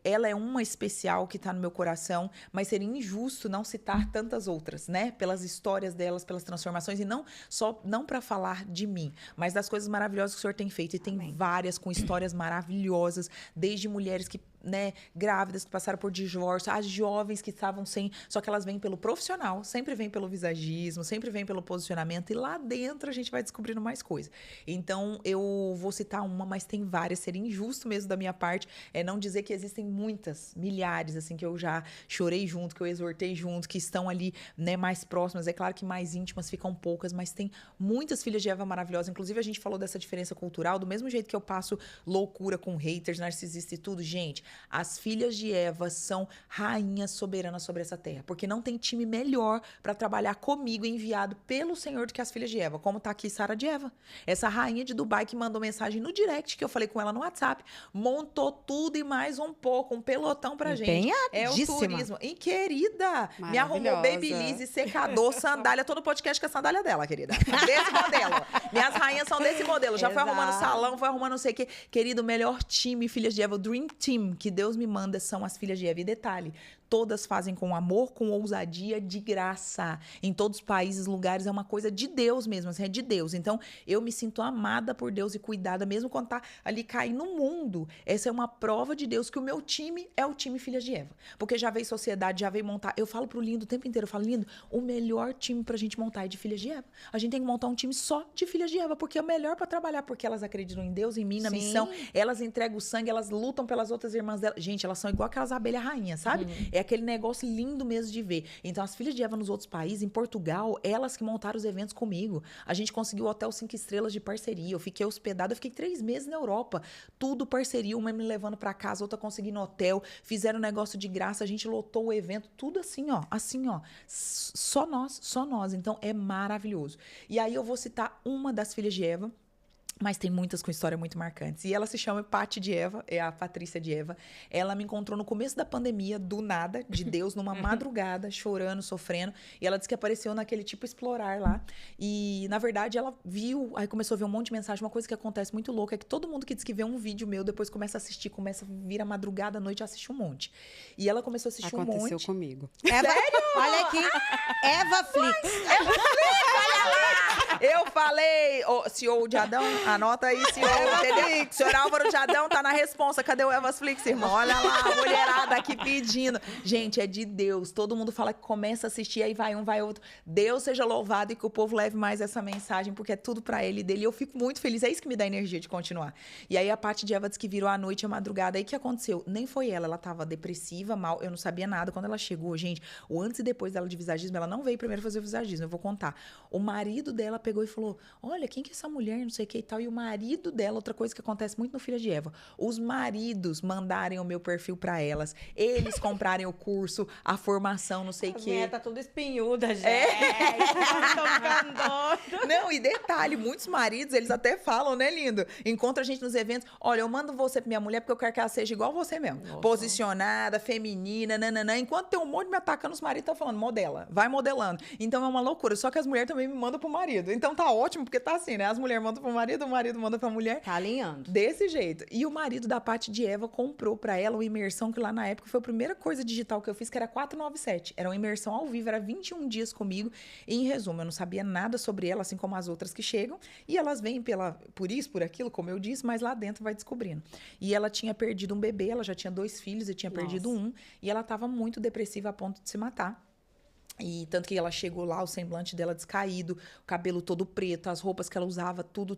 ela é uma especial que tá no meu coração, mas seria injusto não citar tantas outras, né? Pelas histórias delas, pelas transformações, e não para falar de mim, mas das coisas maravilhosas que o Senhor tem feito, e tem várias com histórias maravilhosas, desde mulheres que, né, grávidas que passaram por divórcio, as jovens que estavam sem, só que elas vêm pelo profissional, sempre vêm pelo visagismo, sempre vêm pelo posicionamento, e lá dentro a gente vai descobrindo mais coisa. Então, eu vou citar uma, mas tem várias, seria injusto mesmo da minha parte, não dizer que existem muitas, milhares, assim, que eu já chorei junto, que eu exortei junto, que estão ali, né, mais próximas. É claro que mais íntimas ficam poucas, mas tem muitas filhas de Eva maravilhosas. Inclusive, a gente falou dessa diferença cultural, do mesmo jeito que eu passo loucura com haters, narcisistas e tudo, gente, as filhas de Eva são rainhas soberanas sobre essa terra, porque não tem time melhor para trabalhar comigo, enviado pelo Senhor, do que as filhas de Eva, como tá aqui Sara de Eva, essa rainha de Dubai que mandou mensagem no direct, que eu falei com ela no WhatsApp, montou tudo e mais um pouco, um pelotão pra gente. É o turismo. E querida, me arrumou babyliss, secador, sandália, todo podcast com a sandália dela, querida. Desse modelo. Minhas rainhas são desse modelo. Já foi arrumando salão, foi arrumando não sei o quê. Querido, o melhor time, filhas de Eva, o Dream Team, que Deus me manda, são as filhas de Eva. E detalhe, todas fazem com amor, com ousadia, de graça. Em todos os países, lugares, é uma coisa de Deus mesmo, assim, é de Deus. Então, eu me sinto amada por Deus e cuidada, mesmo quando tá ali caindo no mundo. Essa é uma prova de Deus que o meu time é o time Filhas de Eva. Porque já veio sociedade, já veio montar. Eu falo pro Lindo o tempo inteiro, eu falo, Lindo, o melhor time pra gente montar é de Filhas de Eva. A gente tem que montar um time só de Filhas de Eva, porque é o melhor pra trabalhar, porque elas acreditam em Deus, em mim, na missão. Elas entregam o sangue, elas lutam pelas outras irmãs delas. Gente, elas são igual aquelas abelhas rainhas, sabe? É aquele negócio lindo mesmo de ver. Então, as filhas de Eva nos outros países, em Portugal, elas que montaram os eventos comigo. A gente conseguiu o hotel 5 estrelas de parceria. Eu fiquei hospedada, eu fiquei 3 meses na Europa. Tudo parceria, uma me levando pra casa, outra conseguindo hotel. Fizeram um negócio de graça, a gente lotou o evento. Tudo assim, ó. Assim, ó. Só nós, só nós. Então, é maravilhoso. E aí, eu vou citar uma das filhas de Eva, mas tem muitas com história muito marcantes. E ela se chama Paty de Eva, é a Patrícia de Eva. Ela me encontrou no começo da pandemia, do nada, de Deus, numa madrugada, chorando, sofrendo. E ela disse que apareceu naquele tipo explorar lá. E, na verdade, ela viu, aí começou a ver um monte de mensagem. Uma coisa que acontece muito louca é que todo mundo que diz que vê um vídeo meu, depois começa a assistir, começa a vir a madrugada, à noite, assiste um monte. E ela começou a assistir um monte. Aconteceu comigo. Sério? Olha aqui, Eva Flix. Olha lá! Eu falei, CEO de Adão, anota aí, senhor, entendeu? Senhor Álvaro de Adão tá na responsa. Cadê o Evas Flix, irmão? Olha lá, a mulherada aqui pedindo. Gente, é de Deus. Todo mundo fala que começa a assistir, aí vai um, vai outro. Deus seja louvado e que o povo leve mais essa mensagem, porque é tudo pra ele e dele. E eu fico muito feliz. É isso que me dá energia de continuar. E aí a Paty de Eva disse que virou à noite, a madrugada. Aí o que aconteceu? Nem foi ela. Ela tava depressiva, mal. Eu não sabia nada. Quando ela chegou, gente, o antes e depois dela de visagismo, ela não veio primeiro fazer o visagismo. Eu vou contar. O marido dela pegou e falou, olha, quem que é essa mulher, não sei o que e tal. E o marido dela, outra coisa que acontece muito no Filha de Eva, os maridos mandarem o meu perfil pra elas, eles comprarem o curso, a formação, não sei o que. Tá tudo espinhuda, gente. Não, e detalhe, muitos maridos, eles até falam, né, lindo? Encontra a gente nos eventos, olha, eu mando você pra minha mulher porque eu quero que ela seja igual você mesmo. Nossa. Posicionada, feminina, nananã. Enquanto tem um monte me atacando, os maridos estão falando, modela, vai modelando. Então é uma loucura. Só que as mulheres também me mandam pro marido. marido. Então tá ótimo, porque tá assim, né? As mulheres mandam pro marido, o marido manda pra mulher. Tá alinhando. Desse jeito. E o marido da Paty de Eva comprou pra ela uma imersão que lá na época foi a primeira coisa digital que eu fiz, que era 497. Era uma imersão ao vivo, era 21 dias comigo. E, em resumo, eu não sabia nada sobre ela, assim como as outras que chegam. E elas vêm por isso, por aquilo, como eu disse, mas lá dentro vai descobrindo. E ela tinha perdido um bebê, ela já tinha 2 filhos e tinha perdido um. E ela tava muito depressiva a ponto de se matar. E tanto que ela chegou lá, o semblante dela descaído, o cabelo todo preto, as roupas que ela usava, tudo.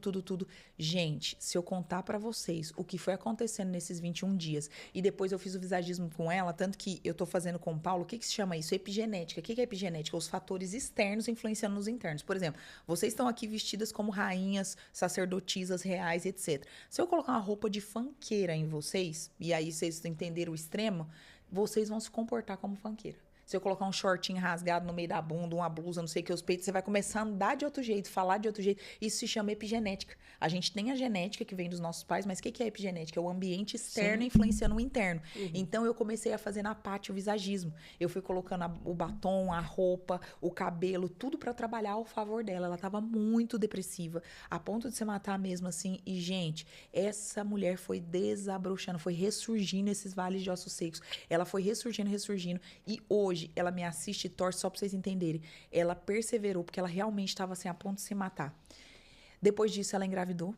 Gente, se eu contar pra vocês o que foi acontecendo nesses 21 dias, e depois eu fiz o visagismo com ela, tanto que eu tô fazendo com o Paulo, o que se chama isso? Epigenética. O que é epigenética? Os fatores externos influenciando nos internos. Por exemplo, vocês estão aqui vestidas como rainhas, sacerdotisas reais, etc. Se eu colocar uma roupa de funkeira em vocês, e aí vocês entenderam o extremo, vocês vão se comportar como funkeira. Se eu colocar um shortinho rasgado no meio da bunda, uma blusa, não sei o que, os peitos, você vai começar a andar de outro jeito, falar de outro jeito. Isso se chama epigenética. A gente tem a genética que vem dos nossos pais, mas o que é epigenética? É o ambiente externo influenciando o interno. Então, eu comecei a fazer na Paty o visagismo. Eu fui colocando o batom, a roupa, o cabelo, tudo pra trabalhar ao favor dela. Ela tava muito depressiva, a ponto de se matar mesmo assim. E, gente, essa mulher foi desabrochando, foi ressurgindo esses vales de ossos secos. Ela foi ressurgindo. E hoje, ela me assiste e torce só pra vocês entenderem. Ela perseverou, porque ela realmente estava assim, a ponto de se matar. Depois disso, ela engravidou.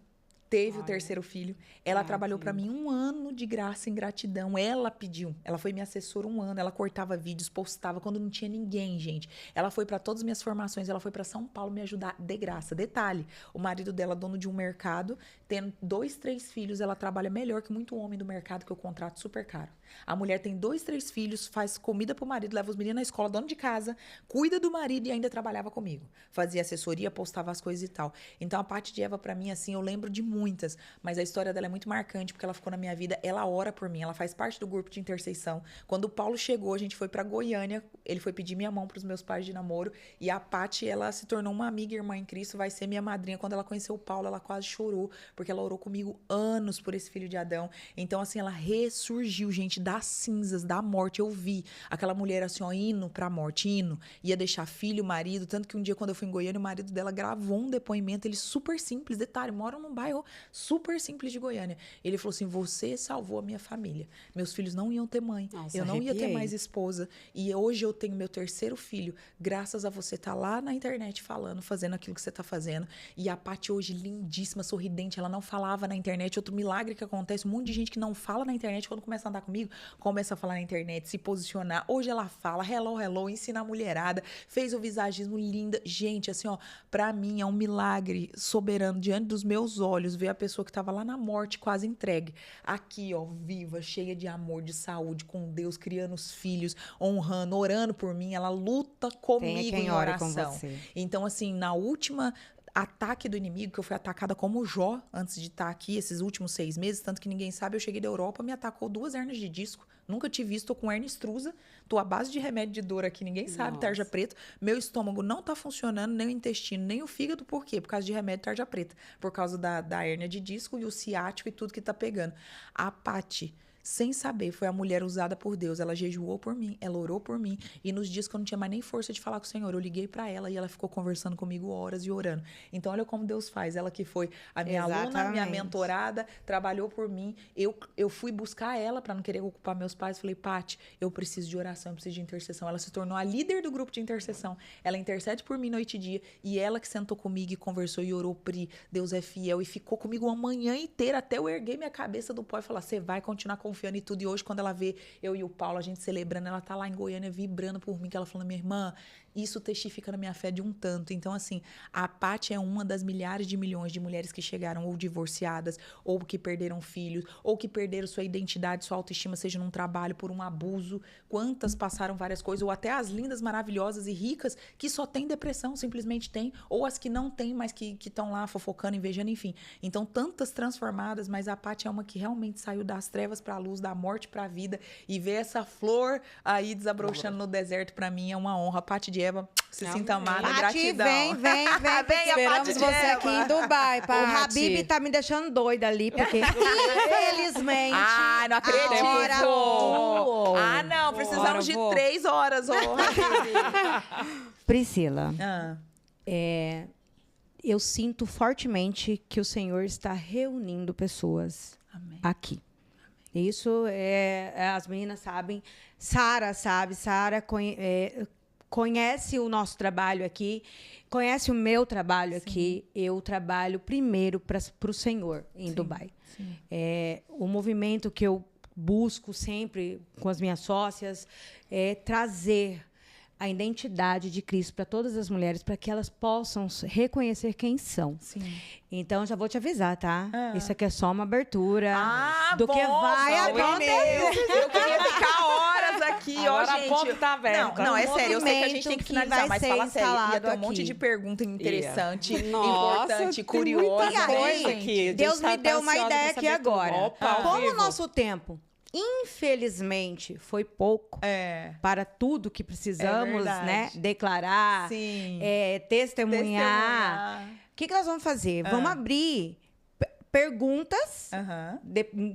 Teve o terceiro filho. Ela trabalhou para mim 1 ano de graça em gratidão. Ela pediu. Ela foi minha assessora 1 ano. Ela cortava vídeos, postava quando não tinha ninguém, gente. Ela foi para todas as minhas formações. Ela foi para São Paulo me ajudar de graça. Detalhe, o marido dela, dono de um mercado, tendo 2, 3 filhos, ela trabalha melhor que muito homem do mercado que eu contrato super caro. A mulher tem 2, 3 filhos, faz comida pro marido, leva os meninos na escola, dono de casa, cuida do marido e ainda trabalhava comigo. Fazia assessoria, postava as coisas e tal. Então, a Paty de Eva, pra mim, assim, eu lembro de muitas, mas a história dela é muito marcante, porque ela ficou na minha vida, ela ora por mim, ela faz parte do grupo de intercessão. Quando o Paulo chegou, a gente foi pra Goiânia, ele foi pedir minha mão pros meus pais de namoro, e a Paty, ela se tornou uma amiga e irmã em Cristo, vai ser minha madrinha. Quando ela conheceu o Paulo, ela quase chorou, porque ela orou comigo anos por esse filho de Adão. Então, assim, ela ressurgiu, gente, das cinzas, da morte. Eu vi aquela mulher assim, ó, indo pra morte, ia deixar filho, marido, tanto que um dia quando eu fui em Goiânia, o marido dela gravou um depoimento, ele super simples, detalhe, moram num bairro super simples de Goiânia. Ele falou assim, você salvou a minha família, meus filhos não iam ter mãe, nossa, eu não arrepiei. ia ter mais esposa, e hoje eu tenho meu terceiro filho, graças a você tá lá na internet falando, fazendo aquilo que você tá fazendo. E a Paty hoje, lindíssima, sorridente, ela não falava na internet. Outro milagre que acontece, um monte de gente que não fala na internet, quando começa a andar comigo, começa a falar na internet, se posicionar. Hoje ela fala, hello, ensina a mulherada, fez o visagismo linda. Gente, assim, ó, pra mim é um milagre soberano diante dos meus olhos ver a pessoa que tava lá na morte, quase entregue, aqui, ó, viva, cheia de amor, de saúde, com Deus, criando os filhos, honrando, orando por mim. Ela luta comigo em oração. Então, assim, na última ataque do inimigo, que eu fui atacada como Jó antes de estar aqui, esses últimos 6 meses, tanto que ninguém sabe, eu cheguei da Europa, me atacou 2 hérnias de disco. Nunca te vi, tô com hérnia extrusa, tô à base de remédio de dor aqui, ninguém sabe, tarja preta. Meu estômago não tá funcionando, nem o intestino, nem o fígado, por quê? Por causa de remédio de tarja preta, por causa da hérnia de disco e o ciático e tudo que tá pegando. A Paty, sem saber, foi a mulher usada por Deus. Ela jejuou por mim, ela orou por mim. E nos dias que eu não tinha mais nem força de falar com o Senhor, eu liguei pra ela e ela ficou conversando comigo horas e orando. Então, olha como Deus faz. Ela que foi a minha aluna, minha mentorada, trabalhou por mim. Eu fui buscar ela pra não querer ocupar meus pais. Falei, Paty, eu preciso de oração, eu preciso de intercessão. Ela se tornou a líder do grupo de intercessão. Ela intercede por mim noite e dia. E ela que sentou comigo e conversou e orou, Pri, Deus é fiel. E ficou comigo uma manhã inteira até eu erguer minha cabeça do pó e falar, você vai continuar confiando e tudo. E hoje, quando ela vê eu e o Paulo, a gente celebrando, ela tá lá em Goiânia vibrando por mim, que ela falando, minha irmã, isso testifica na minha fé de um tanto. Então, assim, a Paty é uma das milhares de milhões de mulheres que chegaram ou divorciadas, ou que perderam filhos, ou que perderam sua identidade, sua autoestima, seja num trabalho, por um abuso. Quantas passaram várias coisas, ou até as lindas, maravilhosas e ricas, que só têm depressão, simplesmente têm, ou as que não têm, mas que estão lá fofocando, invejando, enfim. Então, tantas transformadas, mas a Paty é uma que realmente saiu das trevas para a luz, da morte para a vida, e ver essa flor aí desabrochando no deserto, para mim é uma honra. Paty de Eva, se sinta amada, Paty, gratidão. vem, Esperamos você aqui em Dubai, Paty. O Habib tá me deixando doida ali, porque infelizmente... Ah, não acredito! Ah, não, precisamos de 3 horas, ô Habib. Priscila, eu sinto fortemente que o Senhor está reunindo pessoas aqui. Isso as meninas sabem, Sara sabe, Sara conhece o nosso trabalho aqui, conhece o meu trabalho aqui. Eu trabalho primeiro para o Senhor em Dubai. Sim. O movimento que eu busco sempre com as minhas sócias é trazer a identidade de Cristo para todas as mulheres, para que elas possam reconhecer quem são. Sim. Então, já vou te avisar, tá? Isso aqui é só uma abertura do que vai acontecer. Eu queria ficar horas aqui, agora ó, gente. A porta tá aberta. Não, é sério, eu sei que a gente tem que finalizar, mas fala sério. Ia ter um monte de pergunta interessante, importante, curiosa. Aí, Deus me deu uma ideia aqui agora. Como o nosso tempo, infelizmente, foi pouco para tudo que precisamos, né? Declarar, testemunhar. O que nós vamos fazer? Vamos abrir perguntas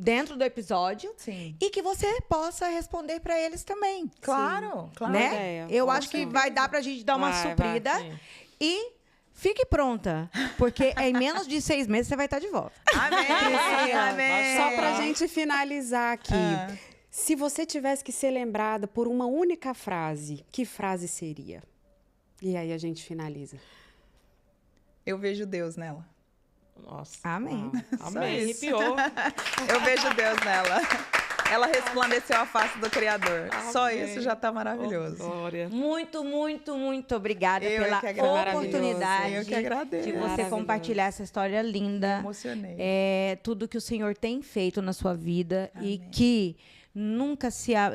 dentro do episódio e que você possa responder para eles também. Claro, claro. Né? Eu acho que vai dar para a gente dar uma suprida e fique pronta, porque em menos de 6 meses você vai estar de volta. Amém, amém. Só pra gente finalizar aqui. Se você tivesse que ser lembrada por uma única frase, que frase seria? E aí a gente finaliza. Eu vejo Deus nela. Nossa. Amém. Amém. Arrepiou. Eu vejo Deus nela. Ela resplandeceu a face do Criador. Só isso já tá maravilhoso. Muito, muito, muito obrigada pela oportunidade de você compartilhar essa história linda. Me emocionei. Tudo que o Senhor tem feito na sua vida. Amém. E que nunca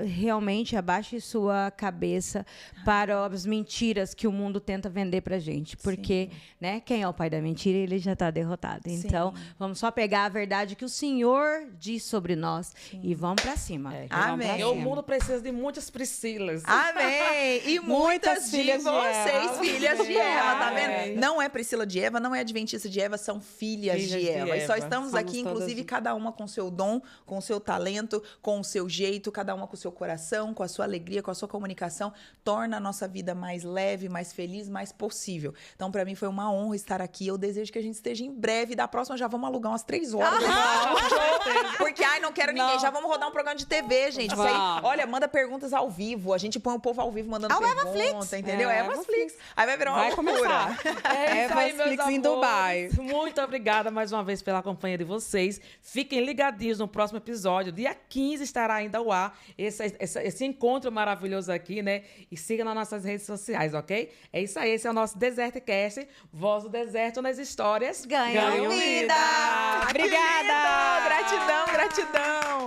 realmente abaixe sua cabeça para as mentiras que o mundo tenta vender pra gente. Porque, né, quem é o pai da mentira, ele já está derrotado. Então, vamos só pegar a verdade que o Senhor diz sobre nós e vamos pra cima. Amém. O mundo precisa de muitas Priscilas. Amém. E muitas de vocês, filhas de Eva, tá vendo? Não é Priscila de Eva, não é Adventista de Eva, são filhas de Eva. E só estamos aqui, inclusive, cada uma com seu dom, com seu talento, com o seu jeito, cada uma com o seu coração, com a sua alegria, com a sua comunicação, torna a nossa vida mais leve, mais feliz, mais possível. Então, pra mim, foi uma honra estar aqui. Eu desejo que a gente esteja em breve. Da próxima, já vamos alugar umas 3 horas. Porque, não quero ninguém. Já vamos rodar um programa de TV, gente. Isso aí, olha, manda perguntas ao vivo. A gente põe o povo ao vivo mandando perguntas, entendeu? Evasflix. Aí vai virar uma loucura. Evasflix em Dubai. Muito obrigada mais uma vez pela companhia de vocês. Fiquem ligadinhos no próximo episódio. Dia 15 estará ainda ao ar esse encontro maravilhoso aqui, né? E siga nas nossas redes sociais, ok? É isso aí. Esse é o nosso DesertCast. Voz do Deserto nas histórias ganham vida. Obrigada. Gratidão, gratidão.